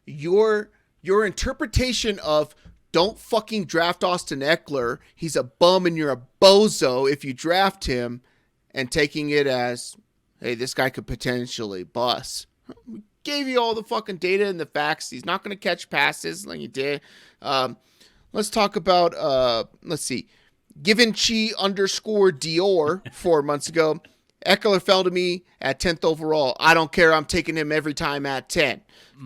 Speaker 1: your interpretation of don't fucking draft Austin Eckler. He's a bum and you're a bozo if you draft him, and taking it as, hey, this guy could potentially bust. We gave you all the fucking data and the facts. He's not going to catch passes like he did. Let's talk about, let's see, Givenchy _ Dior 4 months ago. Eckler fell to me at 10th overall. I don't care. I'm taking him every time at 10.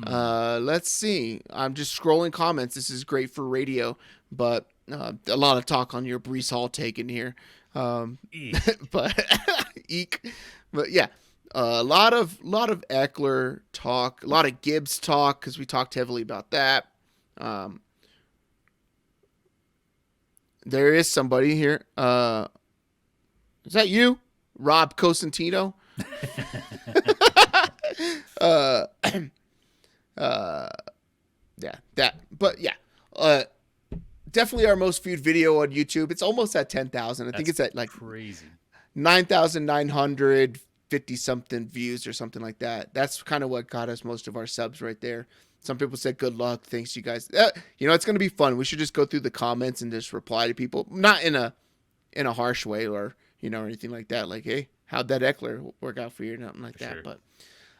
Speaker 1: Let's see. I'm just scrolling comments. This is great for radio, but a lot of talk on your Breece Hall take in here. But eek. But yeah, a lot of Eckler talk, a lot of Gibbs talk because we talked heavily about that. There is somebody here. Is that you? Rob Cosentino. definitely our most viewed video on YouTube. It's almost at 10,000. I think
Speaker 2: That's
Speaker 1: it's at like
Speaker 2: crazy.
Speaker 1: 9,950 something views or something like that. That's kind of what got us most of our subs right there. Some people said good luck. Thanks, you guys. It's going to be fun. We should just go through the comments and just reply to people, not in a harsh way or or anything like that. Like, hey, how'd that Eckler work out for you? Nothing like that. Sure. But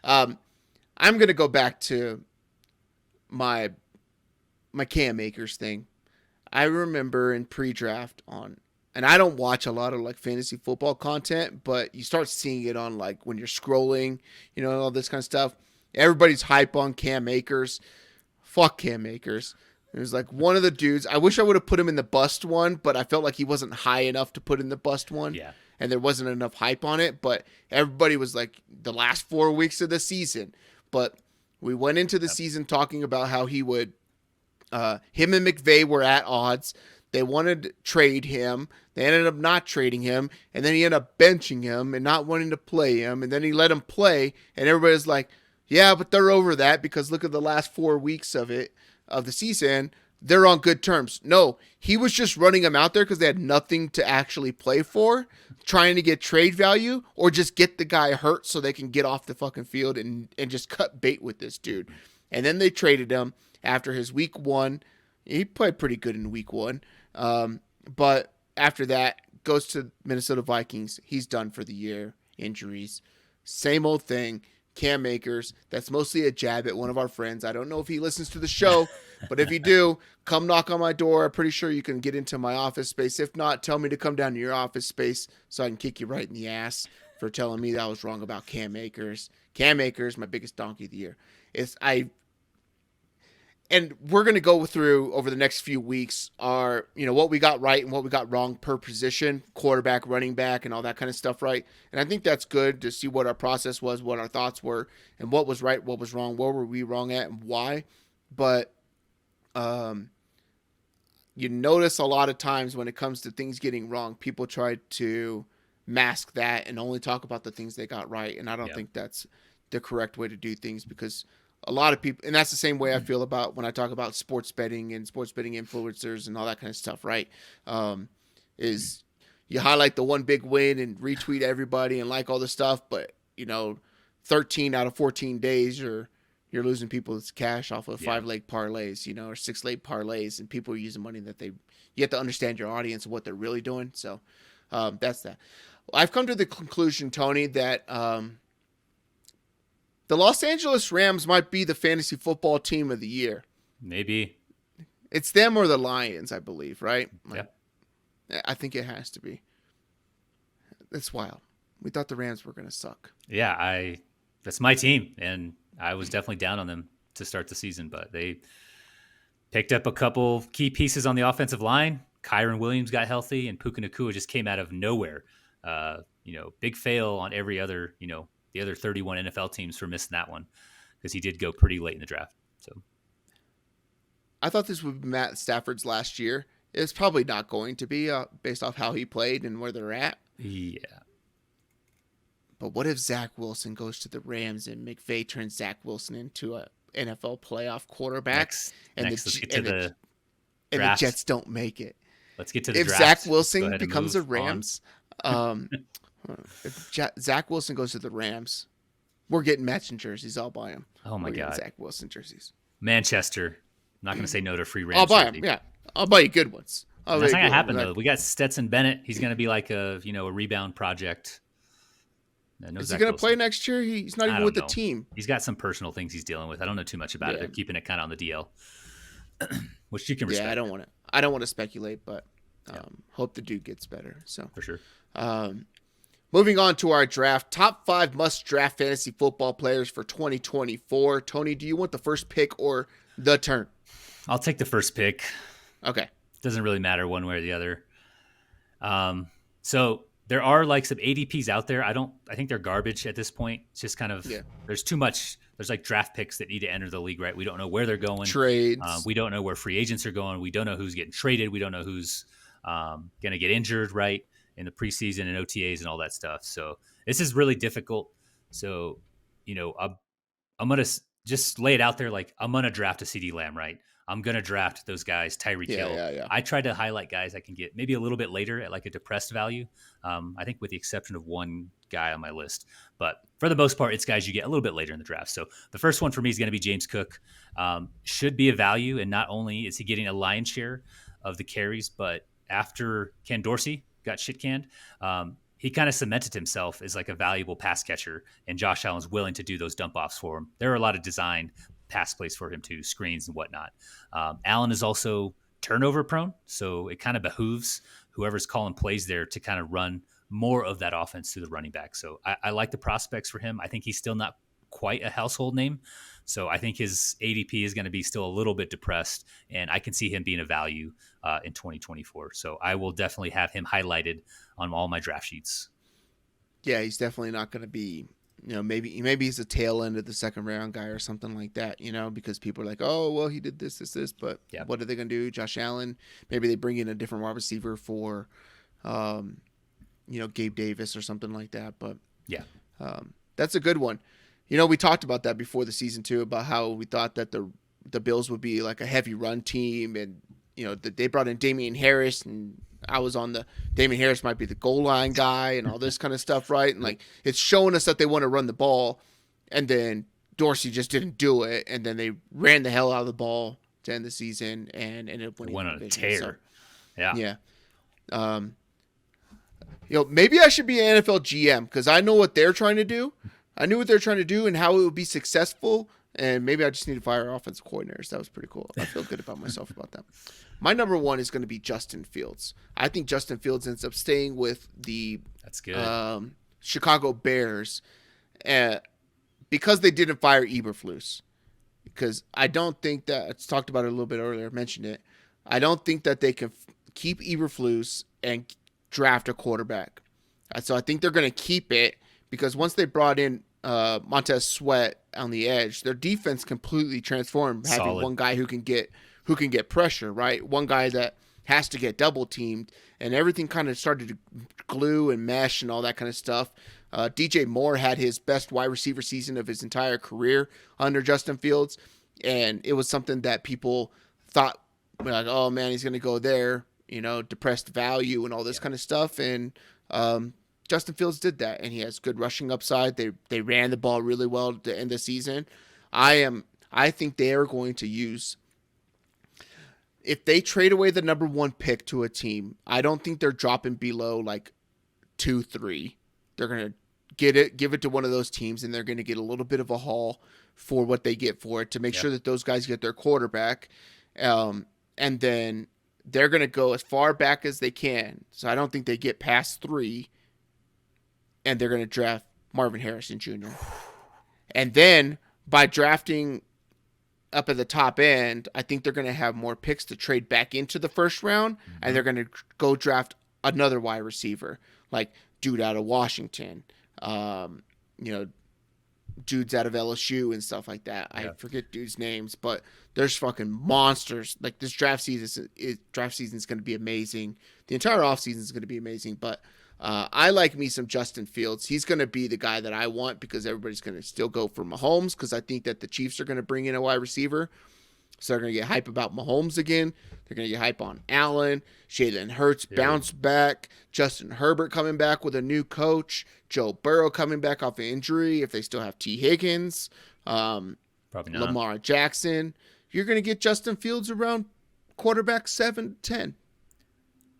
Speaker 1: I'm going to go back to my Cam Akers thing. I remember in pre-draft and I don't watch a lot of like fantasy football content, but you start seeing it on like when you're scrolling, all this kind of stuff. Everybody's hype on Cam Akers. Fuck Cam Akers. It was like one of the dudes. I wish I would have put him in the bust one, but I felt like he wasn't high enough to put in the bust one.
Speaker 2: Yeah.
Speaker 1: And there wasn't enough hype on it. But everybody was like the last 4 weeks of the season. But we went into the season talking about how he would, him and McVay were at odds. They wanted to trade him. They ended up not trading him. And then he ended up benching him and not wanting to play him. And then he let him play. And everybody's like, yeah, but they're over that because look at the last 4 weeks of the season. They're on good terms. No, he was just running them out there because they had nothing to actually play for, trying to get trade value or just get the guy hurt so they can get off the fucking field and just cut bait with this dude. And then they traded him after his week 1. He played pretty good in week 1. But after that, goes to Minnesota Vikings. He's done for the year. Injuries. Same old thing. Cam Akers. That's mostly a jab at one of our friends. I don't know if he listens to the show, but if you do, come knock on my door. I'm pretty sure you can get into my office space. If not, tell me to come down to your office space so I can kick you right in the ass for telling me that I was wrong about Cam Akers. Cam Akers, my biggest donkey of the year. And we're going to go through over the next few weeks our, what we got right and what we got wrong per position, quarterback, running back, and all that kind of stuff, right? And I think that's good to see what our process was, what our thoughts were, and what was right, what was wrong, where were we wrong at, and why. But you notice a lot of times when it comes to things getting wrong, people try to mask that and only talk about the things they got right. And I don't think that's the correct way to do things because a lot of people, and that's the same way I feel about when I talk about sports betting and sports betting influencers and all that kind of stuff, right? Is you highlight the one big win and retweet everybody and like all this stuff, but 13 out of 14 days you're losing people's cash off of 5-leg parlays, or 6-leg parlays, and people are using money that you have to understand your audience and what they're really doing. So that's that. I've come to the conclusion, Tony, that the Los Angeles Rams might be the fantasy football team of the year.
Speaker 2: Maybe.
Speaker 1: It's them or the Lions, I believe, right?
Speaker 2: Yeah.
Speaker 1: I think it has to be. That's wild. We thought the Rams were going to suck.
Speaker 2: Yeah, that's my team, and I was definitely down on them to start the season, but they picked up a couple key pieces on the offensive line. Kyron Williams got healthy, and Puka Nacua just came out of nowhere. Big fail on every other, the other 31 NFL teams for missing that one because he did go pretty late in the draft. So
Speaker 1: I thought this would be Matt Stafford's last year. It's probably not going to be based off how he played and where they're at.
Speaker 2: Yeah.
Speaker 1: But what if Zach Wilson goes to the Rams and McVay turns Zach Wilson into a NFL playoff quarterback the Jets don't make it?
Speaker 2: Let's get to the
Speaker 1: draft. If Zach Wilson becomes a Rams, if Zach Wilson goes to the Rams, we're getting matching jerseys. I'll buy them.
Speaker 2: Oh my God.
Speaker 1: Zach Wilson jerseys.
Speaker 2: Manchester. I'm not going to say no to free Rams.
Speaker 1: I'll buy them. Yeah. I'll buy you good ones.
Speaker 2: That's not going to happen though. We got Stetson Bennett. He's going to be like a rebound project. No,
Speaker 1: is he going to play next year? He's not even with the team.
Speaker 2: He's got some personal things he's dealing with. I don't know too much about it. They're keeping it kind of on the DL, which you can respect.
Speaker 1: Yeah, I don't want to speculate, but hope the dude gets better. So
Speaker 2: for sure.
Speaker 1: Moving on to our draft, top 5 must draft fantasy football players for 2024. Tony, do you want the first pick or the turn?
Speaker 2: I'll take the first pick.
Speaker 1: Okay.
Speaker 2: Doesn't really matter one way or the other. So there are like some ADPs out there. I think they're garbage at this point. It's just kind of, there's too much. There's like draft picks that need to enter the league, right? We don't know where they're going.
Speaker 1: Trades.
Speaker 2: We don't know where free agents are going. We don't know who's getting traded. We don't know who's going to get injured, right? In the preseason and OTAs and all that stuff. So this is really difficult. So, I'm going to just lay it out there. Like I'm going to draft a CD Lamb, right? I'm going to draft those guys, Tyreek
Speaker 1: Yeah,
Speaker 2: Hill.
Speaker 1: yeah, yeah.
Speaker 2: I tried to highlight guys I can get maybe a little bit later at like a depressed value. I think with the exception of one guy on my list. But for the most part, it's guys you get a little bit later in the draft. So the first one for me is going to be James Cook. Should be a value. And not only is he getting a lion's share of the carries, but after Ken Dorsey got shit canned, he kind of cemented himself as like a valuable pass catcher, and Josh Allen's willing to do those dump offs for him. There are a lot of designed pass plays for him too, screens and whatnot. Allen is also turnover prone, so it kind of behooves whoever's calling plays there to kind of run more of that offense through the running back. So I like the prospects for him. I think he's still not quite a household name, so I think his ADP is going to be still a little bit depressed, and I can see him being a value in 2024. So I will definitely have him highlighted on all my draft sheets.
Speaker 1: Yeah, he's definitely not going to be, maybe he's a tail end of the second round guy or something like that, because people are like, oh, well, he did this, but
Speaker 2: Yeah.
Speaker 1: what are they going to do? Josh Allen, maybe they bring in a different wide receiver for, Gabe Davis or something like that. But
Speaker 2: yeah,
Speaker 1: that's a good one. We talked about that before the season too, about how we thought that the Bills would be like a heavy run team, and they brought in Damian Harris, and I was on the Damian Harris might be the goal line guy and all this kind of stuff, right? And like it's showing us that they want to run the ball, and then Dorsey just didn't do it, and then they ran the hell out of the ball to end the season and ended up winning.
Speaker 2: Went on a tear.
Speaker 1: So,
Speaker 2: yeah.
Speaker 1: Maybe I should be an NFL GM because I know what they're trying to do. I knew what they're trying to do and how it would be successful. And maybe I just need to fire offensive coordinators. That was pretty cool. I feel good about myself about that. My number one is going to be Justin Fields. I think Justin Fields ends up staying with the
Speaker 2: That's good.
Speaker 1: Chicago Bears because they didn't fire Eberflus. Because I don't think that, I talked about it a little bit earlier, I mentioned it. I don't think that they can keep Eberflus and draft a quarterback. So I think they're going to keep it because once they brought in Montez Sweat on the edge, their defense completely transformed, having
Speaker 2: Solid.
Speaker 1: one guy who can get pressure, right? One guy that has to get double teamed, and everything kind of started to glue and mesh and all that kind of stuff. DJ Moore had his best wide receiver season of his entire career under Justin Fields, and it was something that people thought like, oh man, he's going to go there, depressed value and all this kind of stuff, and Justin Fields did that, and he has good rushing upside. They ran the ball really well at the end of the season. I think they are going to use, if they trade away the number one pick to a team, I don't think they're dropping below like 2-3. They're going to give it to one of those teams, and they're going to get a little bit of a haul for what they get for it to make sure that those guys get their quarterback. And then they're going to go as far back as they can. So I don't think they get past 3. And they're going to draft Marvin Harrison Jr. And then by drafting up at the top end, I think they're going to have more picks to trade back into the first round, and they're going to go draft another wide receiver, like dude out of Washington, dudes out of LSU and stuff like that. I forget dudes' names, but there's fucking monsters. Like this draft season is going to be amazing. The entire offseason is going to be amazing, but I like me some Justin Fields. He's going to be the guy that I want because everybody's going to still go for Mahomes because I think that the Chiefs are going to bring in a wide receiver. So they're going to get hype about Mahomes again. They're going to get hype on Allen. Jalen Hurts bounce back. Justin Herbert coming back with a new coach. Joe Burrow coming back off an injury if they still have T. Higgins.
Speaker 2: Probably not.
Speaker 1: Lamar Jackson. You're going to get Justin Fields around quarterback 7-10.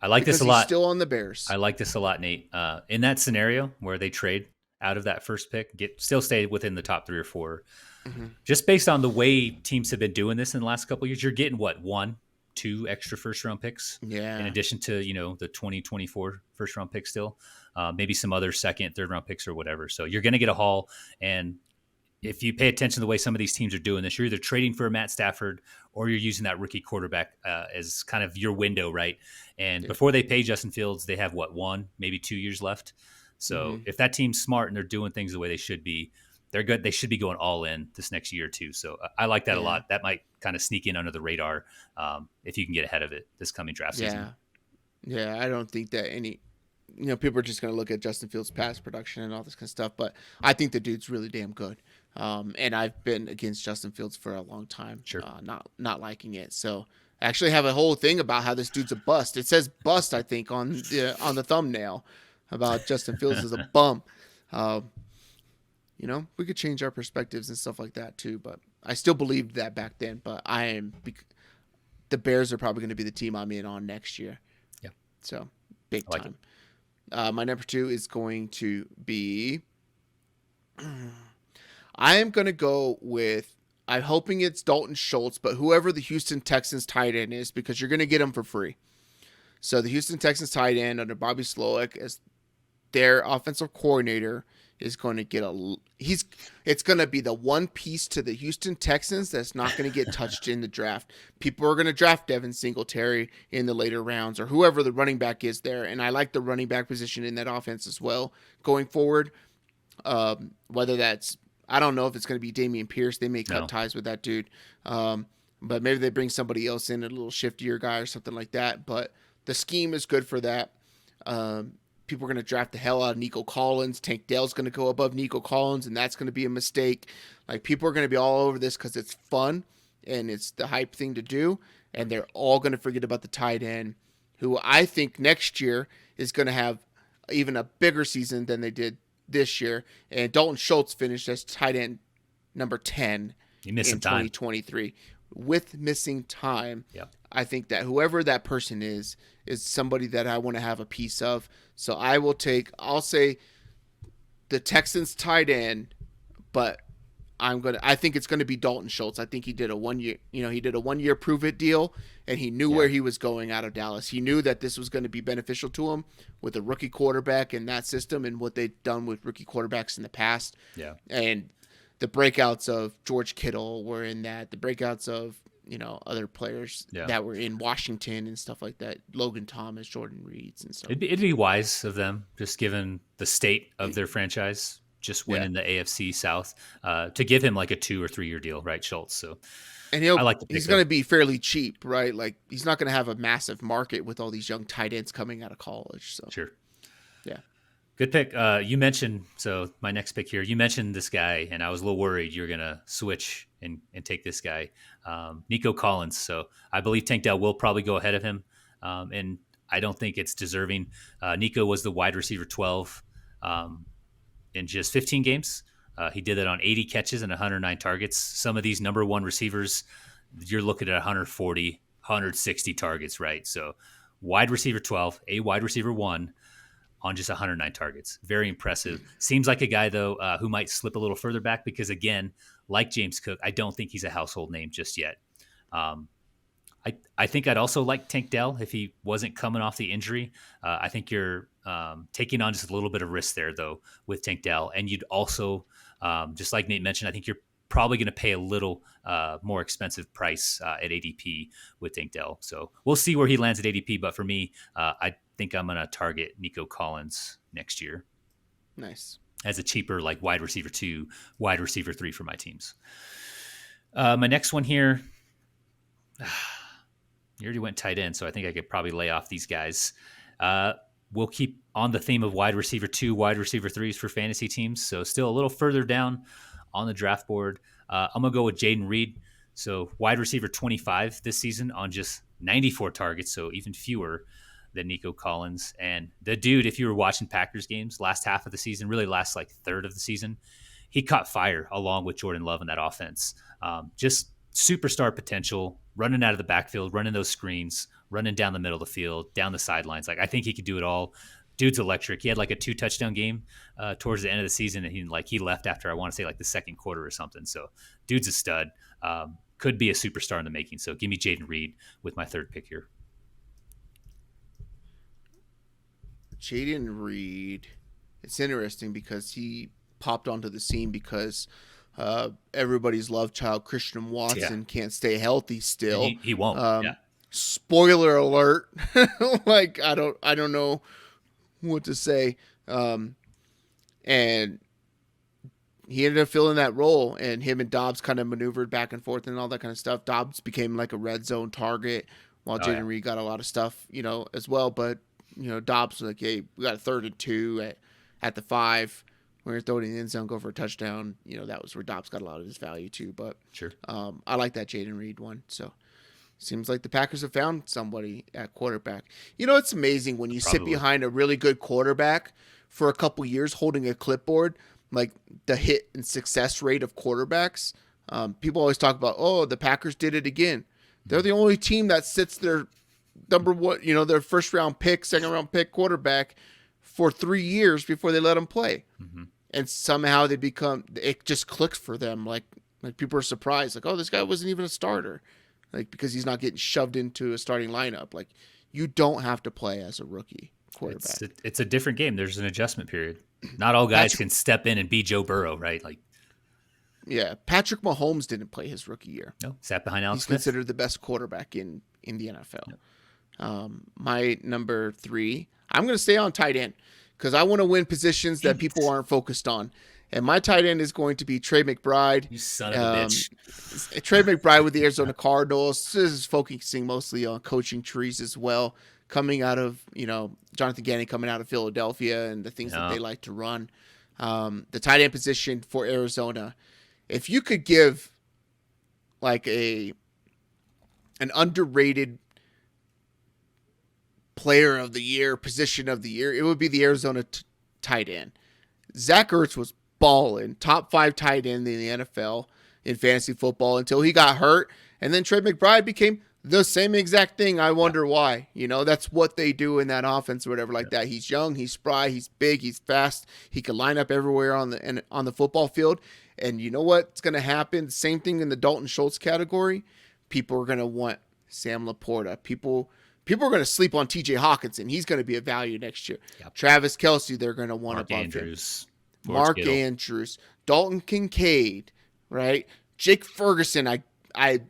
Speaker 2: I like this a lot.
Speaker 1: He's still on the Bears.
Speaker 2: I like this a lot, Nate. In that scenario where they trade out of that first pick, still stay within the top 3 or 4. Mm-hmm. Just based on the way teams have been doing this in the last couple of years, you're getting 1-2 extra first round picks.
Speaker 1: Yeah.
Speaker 2: In addition to the 2024 first round pick still, maybe some other second, third round picks or whatever. So you're going to get a haul. And if you pay attention to the way some of these teams are doing this, you're either trading for a Matt Stafford or you're using that rookie quarterback as kind of your window, right? And before they pay Justin Fields, they have 1, maybe 2 years left. So if that team's smart and they're doing things the way they should be, they're good. They should be going all in this next year or two. So I like that a lot. That might kind of sneak in under the radar if you can get ahead of it this coming draft season.
Speaker 1: Yeah, I don't think that people are just going to look at Justin Fields' pass production and all this kind of stuff, but I think the dude's really damn good. And I've been against Justin Fields for a long time,
Speaker 2: Sure.
Speaker 1: not liking it. So I actually have a whole thing about how this dude's a bust. It says bust, I think, on the thumbnail about Justin Fields as a bum. We could change our perspectives and stuff like that too, but I still believed that back then. But the Bears are probably going to be the team I'm in on next year.
Speaker 2: Yeah.
Speaker 1: So big
Speaker 2: I like
Speaker 1: time. My number 2 is going to be. I am going to go with. I'm hoping it's Dalton Schultz, but whoever the Houston Texans tight end is, because you're going to get him for free. So the Houston Texans tight end under Bobby Slowick as their offensive coordinator is going to get it's going to be the one piece to the Houston Texans that's not going to get touched in the draft. People are going to draft Devin Singletary in the later rounds or whoever the running back is there. And I like the running back position in that offense as well going forward. Whether that's, I don't know if it's going to be Dameon Pierce. They may cut ties with that dude. But maybe they bring somebody else in, a little shiftier guy or something like that. But the scheme is good for that. People are going to draft the hell out of Nico Collins. Tank Dell's going to go above Nico Collins, and that's going to be a mistake. Like, people are going to be all over this because it's fun and it's the hype thing to do, and they're all going to forget about the tight end, who I think next year is going to have even a bigger season than they did this year. And Dalton Schultz finished as tight end number 10 in 2023. With missing time, I think that whoever that person is somebody that I want to have a piece of. So I'll say the Texans tight end, but I think it's going to be Dalton Schultz. I think he did a 1 year prove it deal, and he knew where he was going out of Dallas. He knew that this was going to be beneficial to him with a rookie quarterback in that system and what they've done with rookie quarterbacks in the past.
Speaker 2: Yeah.
Speaker 1: And the breakouts of George Kittle were in that. The breakouts of, other players that were in Washington and stuff like that. Logan Thomas, Jordan Reeds and stuff.
Speaker 2: It'd be wise of them, just given the state of their franchise, just winning the AFC South, to give him like a 2 or 3 year deal, right, Schultz? So,
Speaker 1: and he's going to be fairly cheap, right? Like, he's not going to have a massive market with all these young tight ends coming out of college. So
Speaker 2: sure.
Speaker 1: Yeah.
Speaker 2: Good pick. You mentioned, so my next pick here, you mentioned this guy, and I was a little worried you're going to switch and take this guy, Nico Collins. So I believe Tank Dell will probably go ahead of him, and I don't think it's deserving. Nico was the wide receiver 12 in just 15 games. He did that on 80 catches and 109 targets. Some of these number one receivers, you're looking at 140, 160 targets, right? So wide receiver 12, a wide receiver 1, on just 109 targets. Very impressive. Seems like a guy, though, who might slip a little further back because, again, like James Cook, I don't think he's a household name just yet. I think I'd also like Tank Dell if he wasn't coming off the injury. I think you're taking on just a little bit of risk there, though, with Tank Dell. And you'd also, just like Nate mentioned, I think you're probably going to pay a little more expensive price at ADP with Tank Dell. So we'll see where he lands at ADP. But for me, I think I'm going to target Nico Collins next year.
Speaker 1: Nice.
Speaker 2: As a cheaper, like wide receiver 2, wide receiver 3 for my teams. My next one here, you already went tight end, so I think I could probably lay off these guys. We'll keep on the theme of wide receiver 2, wide receiver 3s for fantasy teams. So still a little further down on the draft board. I'm going to go with Jaden Reed. So wide receiver 25 this season on just 94 targets, so even fewer than Nico Collins. And the dude, if you were watching Packers games last half of the season, really last like third of the season, he caught fire along with Jordan Love in that offense. Just superstar potential, running out of the backfield, running those screens, running down the middle of the field, down the sidelines. Like, I think he could do it all. Dude's electric. He had like a 2-touchdown game towards the end of the season, and he left after, I want to say, like the second quarter or something. So dude's a stud. Could be a superstar in the making. So give me Jaden Reed with my third pick here.
Speaker 1: Jaden Reed, it's interesting because he popped onto the scene because everybody's love child Christian Watson can't stay healthy still.
Speaker 2: He won't.
Speaker 1: Spoiler alert. Like, I don't know what to say. And he ended up filling that role, and him and Dobbs kind of maneuvered back and forth and all that kind of stuff. Dobbs became like a red zone target while Jaden Reed got a lot of stuff, as well. But Dobbs was like, hey, we got a 3rd and 2 at the 5. We're going to throw it in the end zone, go for a touchdown. That was where Dobbs got a lot of his value too. But
Speaker 2: sure,
Speaker 1: I like that Jaden Reed one. So seems like the Packers have found somebody at quarterback. It's amazing when you sit behind a really good quarterback for a couple years holding a clipboard, like the hit and success rate of quarterbacks. People always talk about, the Packers did it again. They're the only team that sits their number one, their first round pick, second round pick quarterback for 3 years before they let them play. Mm-hmm. And somehow it just clicks for them. Like people are surprised, like, this guy wasn't even a starter. Like, because he's not getting shoved into a starting lineup. Like, you don't have to play as a rookie quarterback.
Speaker 2: It's a different game. There's an adjustment period. Not all guys can step in and be Joe Burrow, right? Like,
Speaker 1: yeah, Patrick Mahomes didn't play his rookie year.
Speaker 2: No, sat behind Alex
Speaker 1: Smith. He's considered the best quarterback in the NFL. Yep. My number 3, I'm going to stay on tight end because I want to win positions that people aren't focused on. And my tight end is going to be Trey McBride.
Speaker 2: You son of a bitch.
Speaker 1: Trey McBride with the Arizona Cardinals. This is focusing mostly on coaching trees as well, coming out of, Jonathan Gannon coming out of Philadelphia and the things that they like to run. The tight end position for Arizona, if you could give like an underrated player of the year, position of the year, it would be the Arizona tight end. Zach Ertz was balling, top 5 tight end in the NFL in fantasy football until he got hurt. And then Trey McBride became the same exact thing. I wonder why. That's what they do in that offense or whatever like that. He's young, he's spry, he's big, he's fast. He can line up everywhere on the football field. And you know what's going to happen? Same thing in the Dalton Schultz category. People are going to want Sam Laporta. People are going to sleep on TJ Hawkinson. He's going to be a value next year. Yep. Travis Kelce, they're going to want
Speaker 2: Mark
Speaker 1: above
Speaker 2: Andrews.
Speaker 1: him. Mark Andrews, Dalton Kincaid, right? Jake Ferguson. I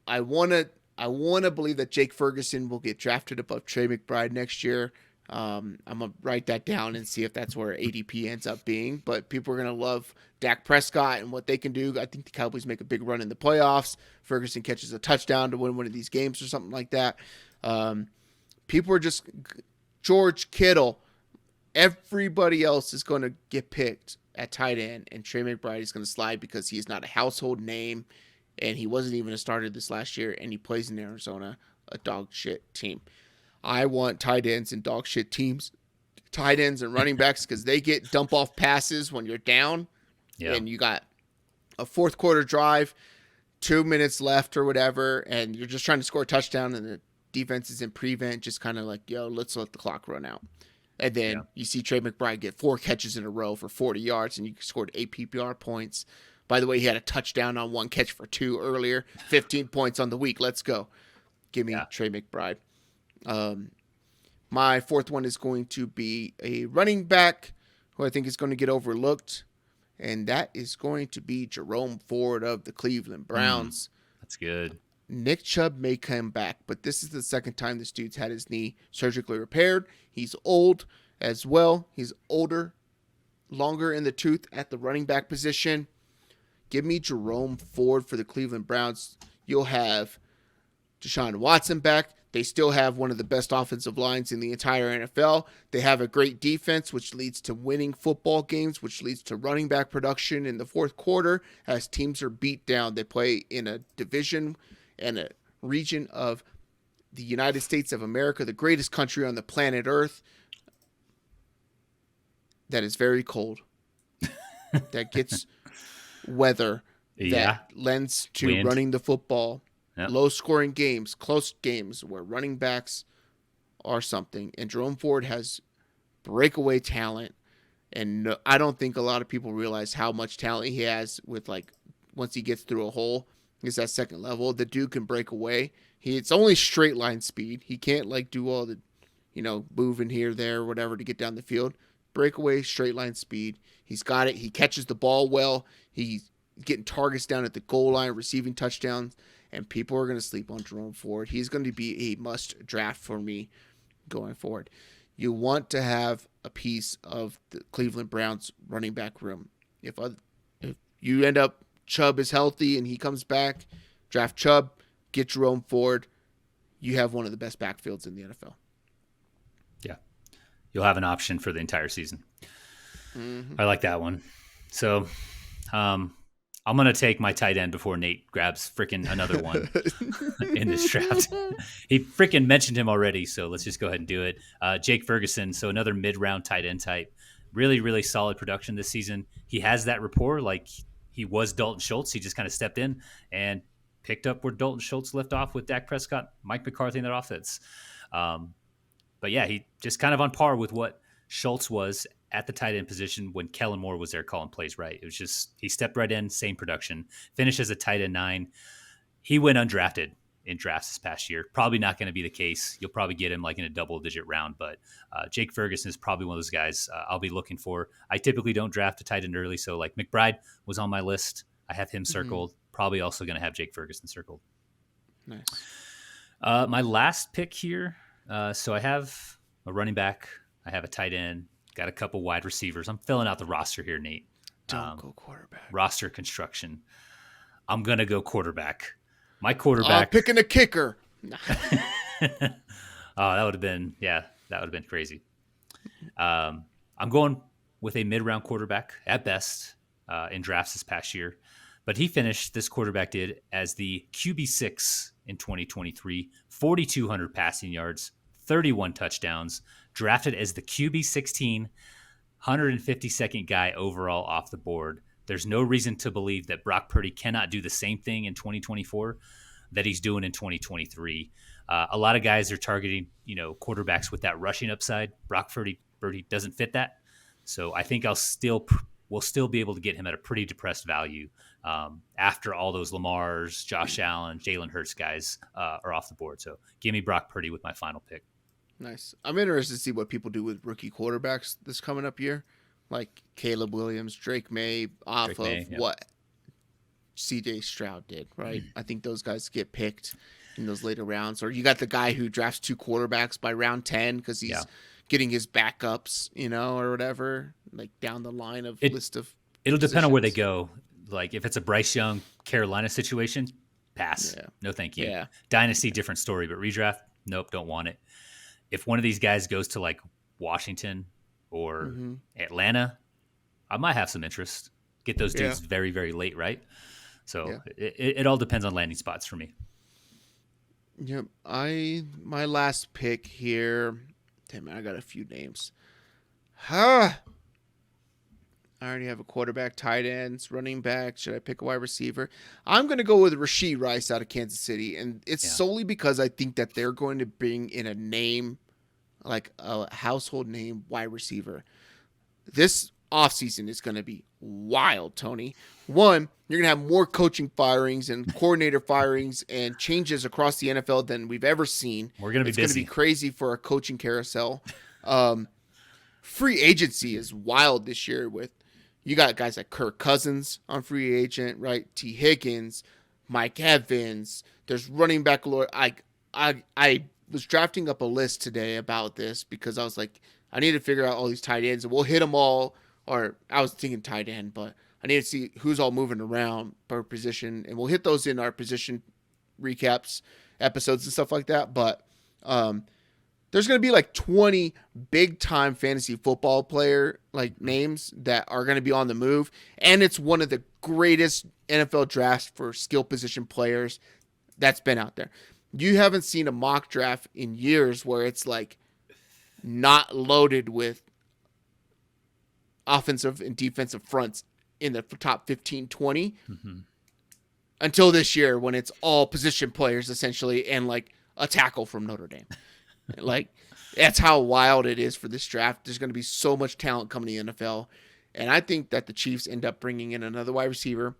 Speaker 1: want to believe that Jake Ferguson will get drafted above Trey McBride next year. I'm gonna write that down and see if that's where ADP ends up being. But people are gonna love Dak Prescott and what they can do. I think the Cowboys make a big run in the playoffs. Ferguson catches a touchdown to win one of these games or something like that. People are just George Kittle. Everybody else is going to get picked at tight end, and Trey McBride is going to slide because he is not a household name, and he wasn't even a starter this last year, and he plays in Arizona, a dog shit team. I want tight ends and dog shit teams, tight ends and running backs, because they get dump off passes when you're down, and you got a fourth quarter drive, 2 minutes left or whatever, and you're just trying to score a touchdown, and the defense is in prevent, just kind of like, let's let the clock run out. And then you see Trey McBride get 4 catches in a row for 40 yards, and you scored 8 PPR points. By the way, he had a touchdown on 1 catch for 2 earlier. 15 points on the week. Let's go. Give me Trey McBride. My fourth one is going to be a running back who I think is going to get overlooked, and that is going to be Jerome Ford of the Cleveland Browns.
Speaker 2: That's good.
Speaker 1: Nick Chubb may come back, but this is the second time this dude's had his knee surgically repaired. He's old as well. He's older, longer in the tooth at the running back position. Give me Jerome Ford for the Cleveland Browns. You'll have Deshaun Watson back. They still have one of the best offensive lines in the entire NFL. They have a great defense, which leads to winning football games, which leads to running back production in the fourth quarter as teams are beat down. They play in a division and a region of the United States of America, the greatest country on the planet Earth, that is very cold, that gets weather, that lends to wind, running the football, low-scoring games, close games where running backs are something. And Jerome Ford has breakaway talent, and I don't think a lot of people realize how much talent he has with, like, once he gets through a hole. Is that second level. The dude can break away. It's only straight line speed. He can't like do all the, moving here, there, whatever to get down the field. Breakaway, straight line speed. He's got it. He catches the ball well. He's getting targets down at the goal line, receiving touchdowns, and people are going to sleep on Jerome Ford. He's going to be a must draft for me going forward. You want to have a piece of the Cleveland Browns running back room. If you end up Chubb is healthy and he comes back, draft Chubb, get Jerome Ford. You have one of the best backfields in the NFL.
Speaker 2: Yeah. you'll have an option for the entire season.
Speaker 1: Mm-hmm.
Speaker 2: I like that one. So, I'm going to take my tight end before Nate grabs freaking another one in this draft. He freaking mentioned him already, so let's just go ahead and do it. Jake Ferguson, so another mid-round tight end type. Really, really solid production this season. He has that rapport like he was Dalton Schultz. He just kind of stepped in and picked up where Dalton Schultz left off with Dak Prescott, Mike McCarthy in that offense. But yeah, he just kind of on par with what Schultz was at the tight end position when Kellen Moore was there calling plays, right? It was just, he stepped right in, same production, finished as a tight end 9. He went undrafted in drafts this past year. Probably not going to be the case. You'll probably get him like in a double-digit round, but Jake Ferguson is probably one of those guys I'll be looking for. I typically don't draft a tight end early, so like McBride was on my list. I have him circled. Probably also going to have Jake Ferguson circled.
Speaker 1: Nice.
Speaker 2: My last pick here, so I have a running back. I have a tight end. Got a couple wide receivers. I'm filling out the roster here, Nate.
Speaker 1: Don't go quarterback.
Speaker 2: Roster construction. I'm going to go quarterback. My quarterback.
Speaker 1: Picking a kicker.
Speaker 2: That would have been, that would have been crazy. I'm going with a mid-round quarterback at best in drafts this past year. But this quarterback did, as the QB6 in 2023, 4,200 passing yards, 31 touchdowns, drafted as the QB 16, 152nd guy overall off the board. There's no reason to believe that Brock Purdy cannot do the same thing in 2024 that he's doing in 2023. A lot of guys are targeting, quarterbacks with that rushing upside. Brock Purdy doesn't fit that. So I think we'll still be able to get him at a pretty depressed value after all those Lamars, Josh Allen, Jalen Hurts guys are off the board. So give me Brock Purdy with my final pick.
Speaker 1: Nice. I'm interested to see what people do with rookie quarterbacks this coming up year, like Caleb Williams, Drake May, what CJ Stroud did, right? I think those guys get picked in those later rounds. Or you got the guy who drafts 2 quarterbacks by round 10 because he's getting his backups, or whatever, like down the line of list of
Speaker 2: It'll depend on where they go. Like if it's a Bryce Young, Carolina situation, pass. Yeah. No, thank you. Yeah. Dynasty, different story, but redraft, nope, don't want it. If one of these guys goes to like Washington or Atlanta, I might have some interest. Get those dudes very, very late, right? So it all depends on landing spots for me.
Speaker 1: Yep. My last pick here. Damn it, I got a few names. I already have a quarterback, tight ends, running back. Should I pick a wide receiver? I'm going to go with Rashee Rice out of Kansas City. And it's solely because I think that they're going to bring in a name, like a household name wide receiver. This offseason is going to be wild, Tony. One, you're going to have more coaching firings and coordinator firings and changes across the NFL than we've ever seen.
Speaker 2: We're going to be busy.
Speaker 1: It's going to be crazy for a coaching carousel. Free agency is wild this year with you got guys like Kirk Cousins on free agent, right? T. Higgins, Mike Evans. There's running back. I was drafting up a list today about this because I was like, I need to figure out all these tight ends and we'll hit them all. Or I was thinking tight end, but I need to see who's all moving around per position, and we'll hit those in our position recaps episodes and stuff like that. But there's going to be like 20 big-time fantasy football player names that are going to be on the move, and it's one of the greatest NFL drafts for skill position players that's been out there. You haven't seen a mock draft in years where it's like not loaded with offensive and defensive fronts in the top 15, 20 until this year when it's all position players essentially and like a tackle from Notre Dame. That's how wild it is for this draft. There's going to be so much talent coming to the NFL. And I think that the Chiefs end up bringing in another wide receiver,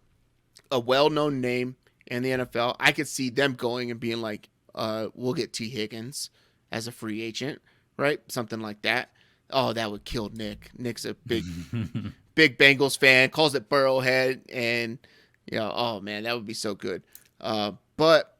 Speaker 1: a well-known name in the NFL. I could see them going and being like, we'll get T. Higgins as a free agent, right? Something like that. Oh, that would kill Nick. Nick's a big Bengals fan, calls it Burrowhead, and oh man, that would be so good. But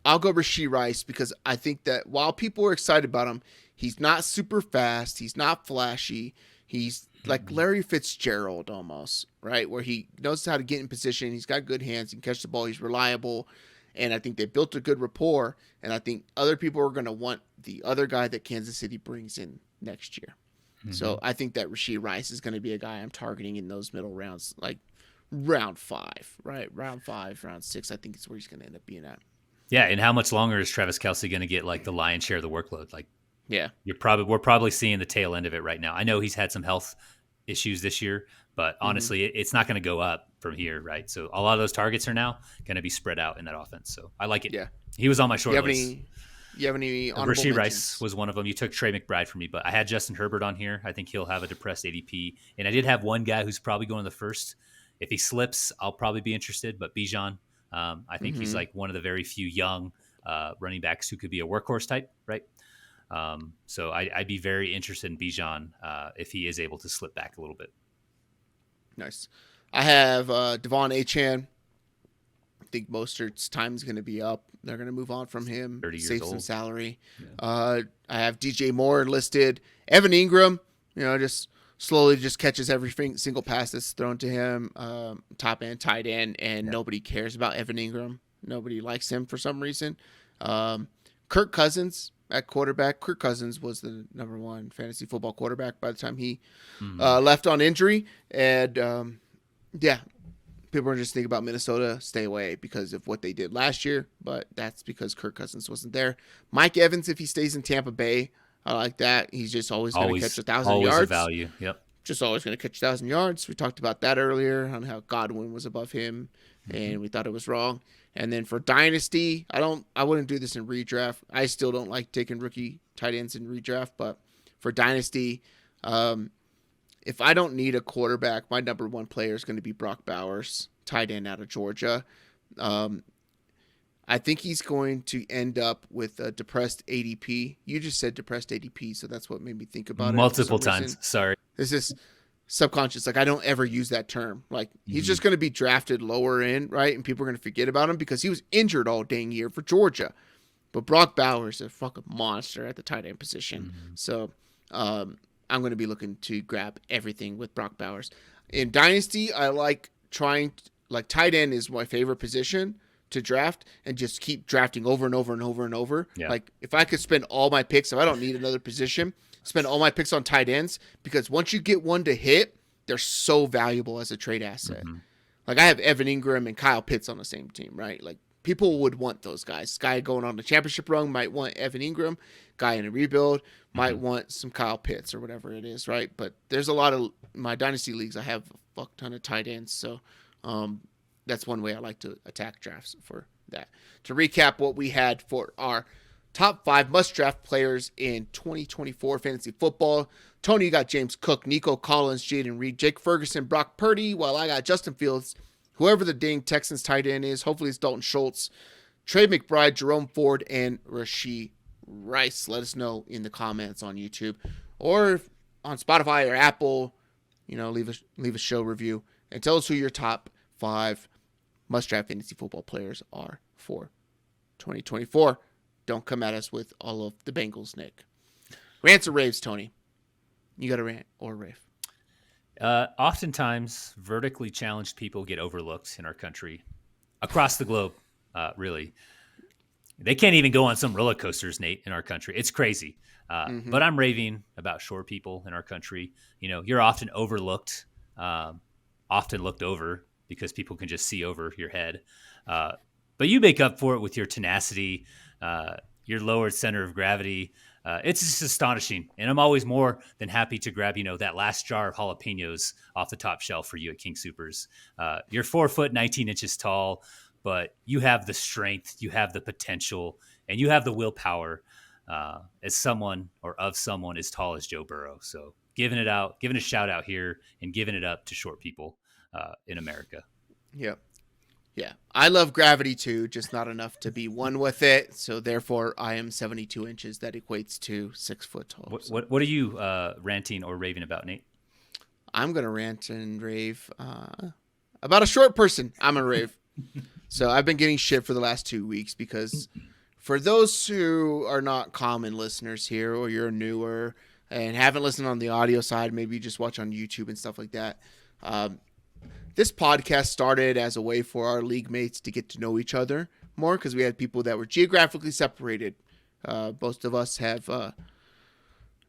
Speaker 1: I'll go Rashee Rice because I think that while people are excited about him, he's not super fast, he's not flashy, he's like Larry Fitzgerald almost, right? Where he knows how to get in position, he's got good hands, he can catch the ball, he's reliable, and I think they built a good rapport, and I think other people are going to want the other guy that Kansas City brings in next year.
Speaker 2: Mm-hmm.
Speaker 1: So I think that Rashee Rice is going to be a guy I'm targeting in those middle rounds, like round 5, right? Round 5, round 6, I think is where he's going to end up being at.
Speaker 2: Yeah, and how much longer is Travis Kelce going to get like the lion's share of the workload? Like,
Speaker 1: yeah,
Speaker 2: we're probably seeing the tail end of it right now. I know he's had some health issues this year, but honestly, it's not going to go up from here, right? So a lot of those targets are now going to be spread out in that offense. So I like it.
Speaker 1: Yeah,
Speaker 2: he was on my short list.
Speaker 1: You have any honorable
Speaker 2: Rashee
Speaker 1: mentions?
Speaker 2: Rice was one of them. You took Trey McBride from me, but I had Justin Herbert on here. I think he'll have a depressed ADP, and I did have one guy who's probably going the first. If he slips, I'll probably be interested. But Bijan, I think he's like one of the very few young running backs who could be a workhorse type, right? So I'd be very interested in Bijan if he is able to slip back a little bit.
Speaker 1: Nice. I have Devon Achane. I think Mostert's time is going to be up. They're going to move on from him.
Speaker 2: 30 years
Speaker 1: save some
Speaker 2: old.
Speaker 1: salary.
Speaker 2: Yeah.
Speaker 1: I have DJ Moore listed. Evan Ingram, just slowly just catches every single pass that's thrown to him. Top end, tight end, and nobody cares about Evan Ingram. Nobody likes him for some reason. Kirk Cousins at quarterback. Kirk Cousins was the number 1 fantasy football quarterback by the time he left on injury. And people are just thinking about Minnesota, stay away because of what they did last year, but that's because Kirk Cousins wasn't there. Mike Evans, if he stays in Tampa Bay, I like that. He's just always going to catch 1,000 yards.
Speaker 2: Always a value, yep.
Speaker 1: Just always going to catch 1,000 yards. We talked about that earlier on how Godwin was above him, and we thought it was wrong. And then for Dynasty, I wouldn't do this in redraft. I still don't like taking rookie tight ends in redraft, but for Dynasty, if I don't need a quarterback, my number 1 player is going to be Brock Bowers, tight end out of Georgia. I think he's going to end up with a depressed ADP. You just said depressed ADP, so that's what made me think about it.
Speaker 2: Multiple times. Sorry.
Speaker 1: This is subconscious. Like, I don't ever use that term. Like, he's just going to be drafted lower in, right? And people are going to forget about him because he was injured all dang year for Georgia. But Brock Bowers is a fucking monster at the tight end position. So I'm going to be looking to grab everything with Brock Bowers. In Dynasty, I like tight end is my favorite position to draft and just keep drafting over and over and over and over.
Speaker 2: Yeah.
Speaker 1: Like, if I could spend all my picks, if I don't need another position, spend all my picks on tight ends, because once you get one to hit, they're so valuable as a trade asset. Like, I have Evan Ingram and Kyle Pitts on the same team, right? Like, people would want those guys. This guy going on the championship run might want Evan Ingram. Guy in a rebuild might want some Kyle Pitts or whatever it is, right? But there's a lot of my dynasty leagues. I have a fuck ton of tight ends, so that's one way I like to attack drafts for that. To recap what we had for our top 5 must-draft players in 2024 fantasy football. Tony, you got James Cook, Nico Collins, Jaden Reed, Jake Ferguson, Brock Purdy, while I got Justin Fields, whoever the dang Texans tight end is. Hopefully it's Dalton Schultz, Trey McBride, Jerome Ford, and Rashee Rice. Let us know in the comments on YouTube or on Spotify or Apple. Leave a show review and tell us who your top 5 must-draft fantasy football players are for 2024. Don't come at us with all of the Bengals, Nick. Rants or raves, Tony? You got a rant or a rave?
Speaker 2: Oftentimes, vertically challenged people get overlooked in our country, across the globe, really. They can't even go on some roller coasters, Nate, in our country. It's crazy. But I'm raving about short people in our country. You're often overlooked, often looked over because people can just see over your head. But you make up for it with your tenacity, your lowered center of gravity. It's just astonishing. And I'm always more than happy to grab, that last jar of jalapenos off the top shelf for you at King Soopers. You're 4 foot 19 inches tall, but you have the strength, you have the potential, and you have the willpower as someone as tall as Joe Burrow. So giving a shout out here and giving it up to short people in America.
Speaker 1: Yep. Yeah, I love gravity too, just not enough to be one with it. So therefore, I am 72 inches. That equates to 6 foot tall.
Speaker 2: What are you ranting or raving about, Nate?
Speaker 1: I'm gonna rant and rave about a short person. I'm gonna rave. So I've been getting shit for the last 2 weeks because for those who are not common listeners here, or you're newer and haven't listened on the audio side, maybe you just watch on YouTube and stuff like that. This podcast started as a way for our league mates to get to know each other more because we had people that were geographically separated. Most of us have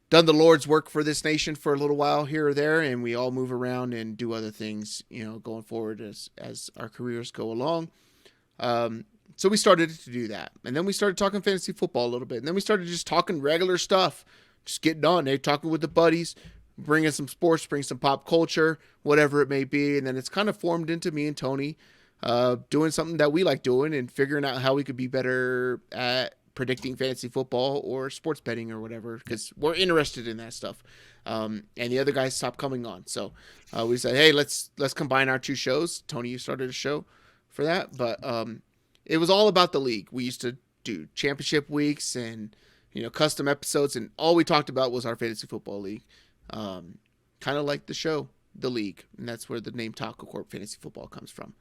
Speaker 1: done the Lord's work for this nation for a little while here or there, and we all move around and do other things, going forward as our careers go along. So we started to do that. And then we started talking fantasy football a little bit. And then we started just talking regular stuff, just getting on there, talking with the buddies, bringing some sports, bringing some pop culture, whatever it may be. And then it's kind of formed into me and Tony doing something that we like doing and figuring out how we could be better at predicting fantasy football or sports betting or whatever, because we're interested in that stuff. And the other guys stopped coming on. So we said, hey, let's combine our two shows. Tony, you started a show for that, but it was all about the league. We used to do championship weeks and custom episodes, and all we talked about was our fantasy football league, kind of like the show, The League, and that's where the name Taco Corp Fantasy Football comes from.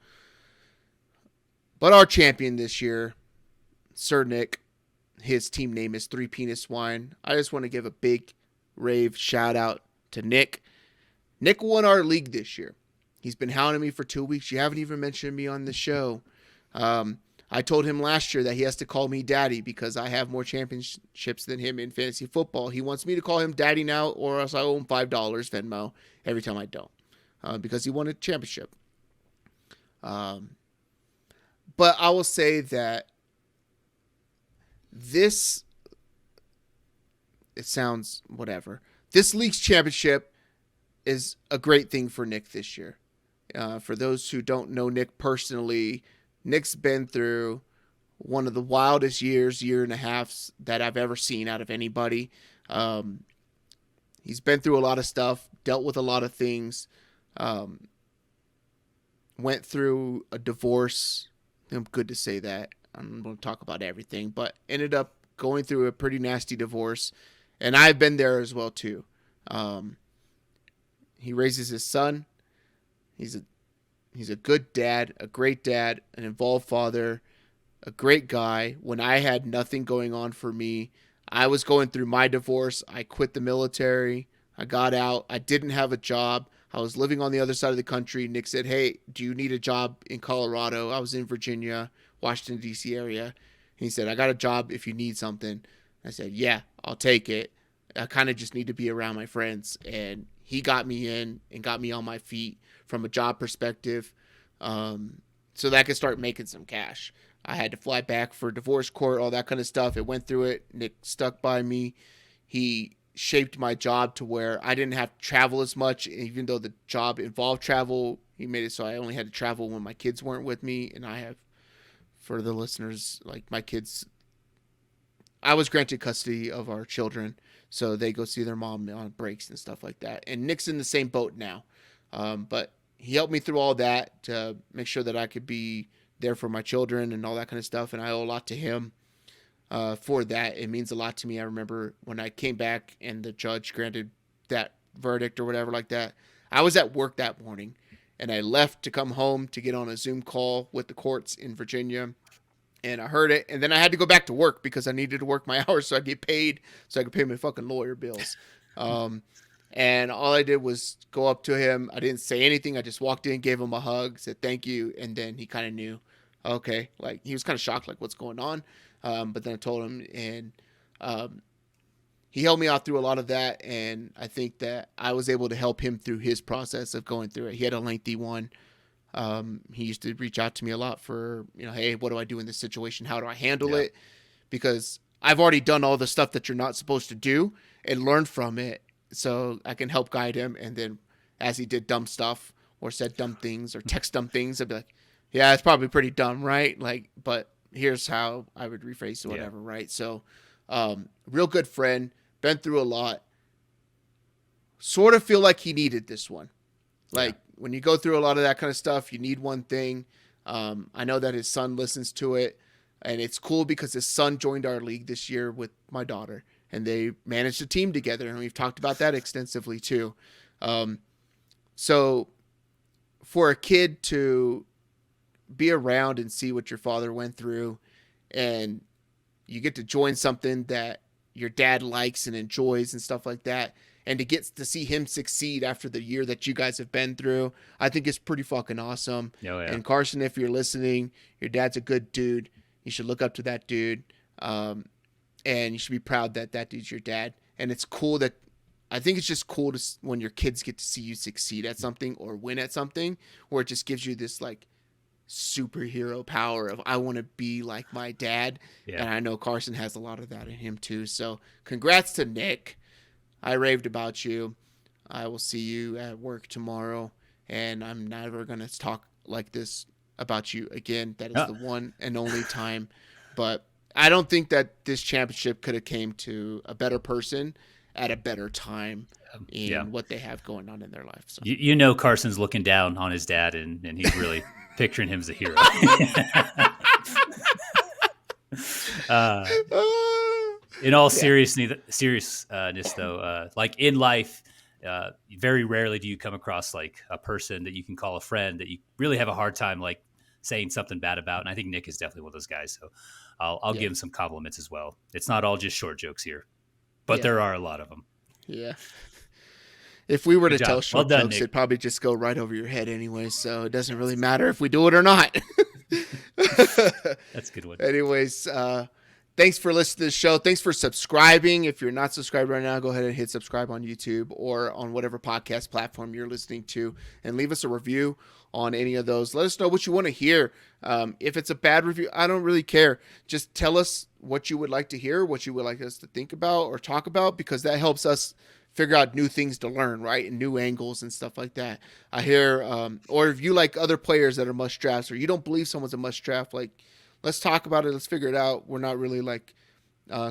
Speaker 1: But our champion this year, Sir Nick, his team name is Three Penis Wine. I just want to give a big rave shout out to Nick. Nick won our league this year. He's been hounding me for 2 weeks. You haven't even mentioned me on the show. I told him last year that he has to call me daddy because I have more championships than him in fantasy football. He wants me to call him daddy now, or else I owe him $5 Venmo every time I don't, because he won a championship. But I will say that it sounds whatever. This league's championship is a great thing for Nick this year. For those who don't know Nick personally, Nick's been through one of the wildest year and a half that I've ever seen out of anybody. He's been through a lot of stuff, dealt with a lot of things, went through a divorce. I'm good to say that. I'm going to talk about everything, but ended up going through a pretty nasty divorce, and I've been there as well too. He raises his son. He's a good dad, a great dad, an involved father, a great guy. When I had nothing going on for me, I was going through my divorce. I quit the military. I got out. I didn't have a job. I was living on the other side of the country. Nick said, hey, do you need a job in Colorado? I was in Virginia, Washington, D.C. area. And he said, I got a job if you need something. I said, yeah, I'll take it. I kind of just need to be around my friends. And he got me in and got me on my feet from a job perspective, so that I could start making some cash. I had to fly back for divorce court, all that kind of stuff. It went through it. Nick stuck by me. He shaped my job to where I didn't have to travel as much, even though the job involved travel. He made it so I only had to travel when my kids weren't with me, and I have, for the listeners, like my kids, I was granted custody of our children, so they go see their mom on breaks and stuff like that. And Nick's in the same boat now, but he helped me through all that to make sure that I could be there for my children and all that kind of stuff. And I owe a lot to him for that. It means a lot to me. I remember when I came back and the judge granted that verdict or whatever like that, I was at work that morning and I left to come home to get on a Zoom call with the courts in Virginia. And I heard it. And then I had to go back to work because I needed to work my hours so I get paid so I could pay my fucking lawyer bills. And all I did was go up to him. I didn't say anything. I just walked in, gave him a hug, said thank you. And then he kind of knew, okay, like he was kind of shocked, like what's going on. But then I told him, and he helped me out through a lot of that. And I think that I was able to help him through his process of going through it. He had a lengthy one. He used to reach out to me a lot for, hey, what do I do in this situation? How do I handle it? Because I've already done all the stuff that you're not supposed to do and learned from it. So I can help guide him. And then as he did dumb stuff or said dumb things or text dumb things, I'd be like, yeah, it's probably pretty dumb, right? Like, but here's how I would rephrase it, whatever, right? So, real good friend, been through a lot. Sort of feel like he needed this one. Like when you go through a lot of that kind of stuff, you need one thing. I know that his son listens to it, and it's cool because his son joined our league this year with my daughter. And they managed a team together, and we've talked about that extensively too. So for a kid to be around and see what your father went through, and you get to join something that your dad likes and enjoys and stuff like that, and to get to see him succeed after the year that you guys have been through, I think it's pretty fucking awesome.
Speaker 2: Oh, yeah.
Speaker 1: And Carson, if you're listening, your dad's a good dude. You should look up to that dude. And you should be proud that that dude's your dad And it's cool that I think it's just cool when your kids get to see you succeed at something or win at something, where it just gives you this like superhero power of I want to be like my dad.
Speaker 2: Yeah.
Speaker 1: And I know Carson has a lot of that in him too. So congrats to Nick. I raved about you. I will see you at work tomorrow, and I'm never going to talk like this about you again. That is the one and only time. But I don't think that this championship could have came to a better person at a better time in what they have going on in their life. So
Speaker 2: you know Carson's looking down on his dad, and he's really picturing him as a hero. In all seriousness, though, like in life, very rarely do you come across like a person that you can call a friend that you really have a hard time like saying something bad about. And I think Nick is definitely one of those guys. So I'll give him some compliments as well. It's not all just short jokes here, but there are a lot of them.
Speaker 1: Yeah. If we were to tell short jokes,
Speaker 2: Nick.
Speaker 1: it'd probably just go right over your head anyway. So it doesn't really matter if we do it or not.
Speaker 2: That's a good one.
Speaker 1: Anyways, thanks for listening to the show. Thanks for subscribing. If you're not subscribed right now, go ahead and hit subscribe on YouTube or on whatever podcast platform you're listening to, and leave us a review on any of those. Let us know what you want to hear. If it's a bad review, I don't really care. Just tell us what you would like to hear, what you would like us to think about or talk about, because that helps us figure out new things to learn, right? And new angles and stuff like that. I hear, or if you like other players that are must drafts, or you don't believe someone's a must draft, like, let's talk about it. Let's figure it out. We're not really like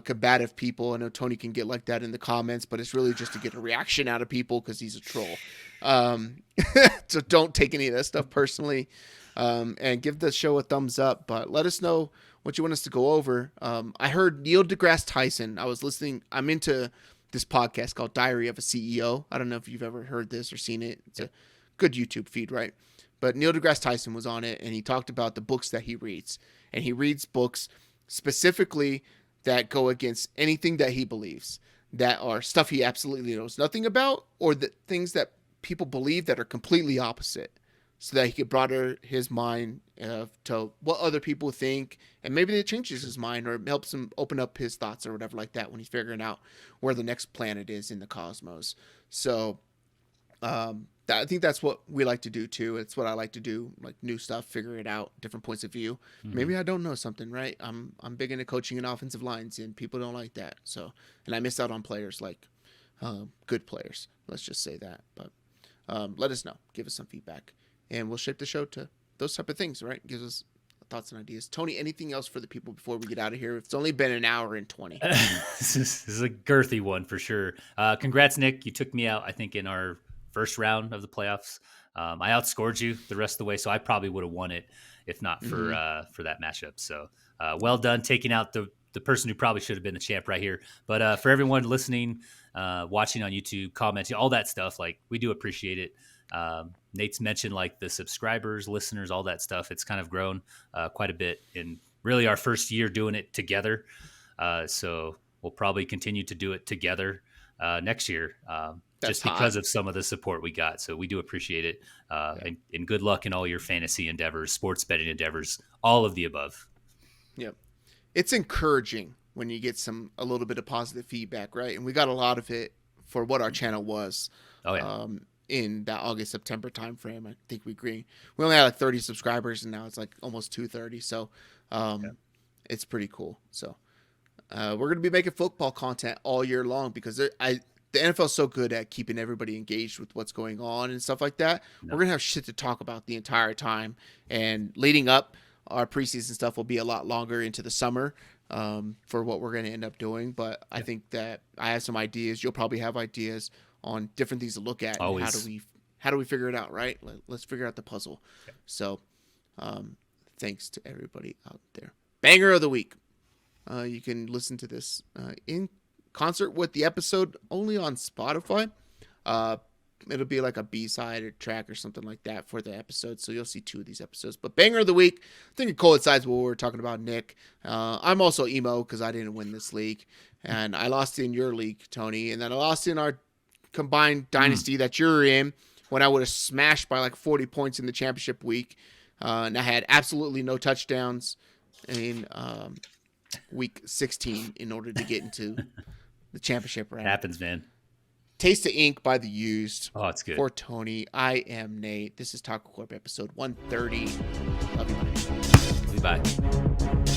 Speaker 1: combative people. I know Tony can get like that in the comments, but it's really just to get a reaction out of people because he's a troll. So don't take any of that stuff personally, and give the show a thumbs up, but let us know what you want us to go over. I heard Neil deGrasse Tyson. I was listening. I'm into this podcast called Diary of a CEO. I don't know if you've ever heard this or seen it. It's a good YouTube feed, right? But Neil deGrasse Tyson was on it, and he talked about the books that he reads. And he reads books specifically that go against anything that he believes, that are stuff he absolutely knows nothing about, or the things that people believe that are completely opposite, so that he could broaden his mind to what other people think, and maybe it changes his mind or helps him open up his thoughts or whatever like that when he's figuring out where the next planet is in the cosmos. So I think that's what we like to do too. It's what I like to do, like new stuff, figure it out, different points of view. Mm-hmm. Maybe I don't know something, right? I'm big into coaching and offensive lines, and people don't like that. So, and I miss out on players like good players. Let's just say that. But let us know, give us some feedback, and we'll shape the show to those type of things, right? Gives us thoughts and ideas. Tony, anything else for the people before we get out of here? It's only been an hour and 20.
Speaker 2: This is a girthy one for sure. Congrats, Nick. You took me out, I think, in our first round of the playoffs. I outscored you the rest of the way, so I probably would have won it if not for that matchup. So well done taking out the person who probably should have been the champ right here. But for everyone listening, watching on YouTube, commenting, all that stuff, like, we do appreciate it. Nate's mentioned like the subscribers, listeners, all that stuff. It's kind of grown quite a bit in really our first year doing it together. So we'll probably continue to do it together next year. Just because of some of the support we got. So we do appreciate it. And good luck in all your fantasy endeavors, sports betting endeavors, all of the above.
Speaker 1: Yep. It's encouraging when you get a little bit of positive feedback, right? And we got a lot of it for what our channel was. Oh, yeah. In that August, September timeframe. I think we agree. We only had like 30 subscribers, and now it's like almost 230. So it's pretty cool. So we're going to be making football content all year long, because the NFL is so good at keeping everybody engaged with what's going on and stuff like that. No. We're going to have shit to talk about the entire time. And leading up, our preseason stuff will be a lot longer into the summer for what we're going to end up doing. But I think that I have some ideas. You'll probably have ideas on different things to look at. Always. And how do we figure it out, right? Let's figure out the puzzle. Okay. So thanks to everybody out there. Banger of the week. You can listen to this in concert with the episode only on Spotify. It'll be like a B-side or track or something like that for the episode, so you'll see 2 of these episodes. But banger of the week, I think it coincides with what we're talking about, Nick. I'm also emo because I didn't win this league, and I lost in your league, Tony, and then I lost in our combined dynasty that you're in, when I would have smashed by like 40 points in the championship week, and I had absolutely no touchdowns in week 16 in order to get into the championship round.
Speaker 2: It happens, man.
Speaker 1: Taste of Ink by The Used.
Speaker 2: Oh, it's good.
Speaker 1: For Tony, I am Nate. This is Taco Corp episode 130. Love you, buddy.
Speaker 2: Bye.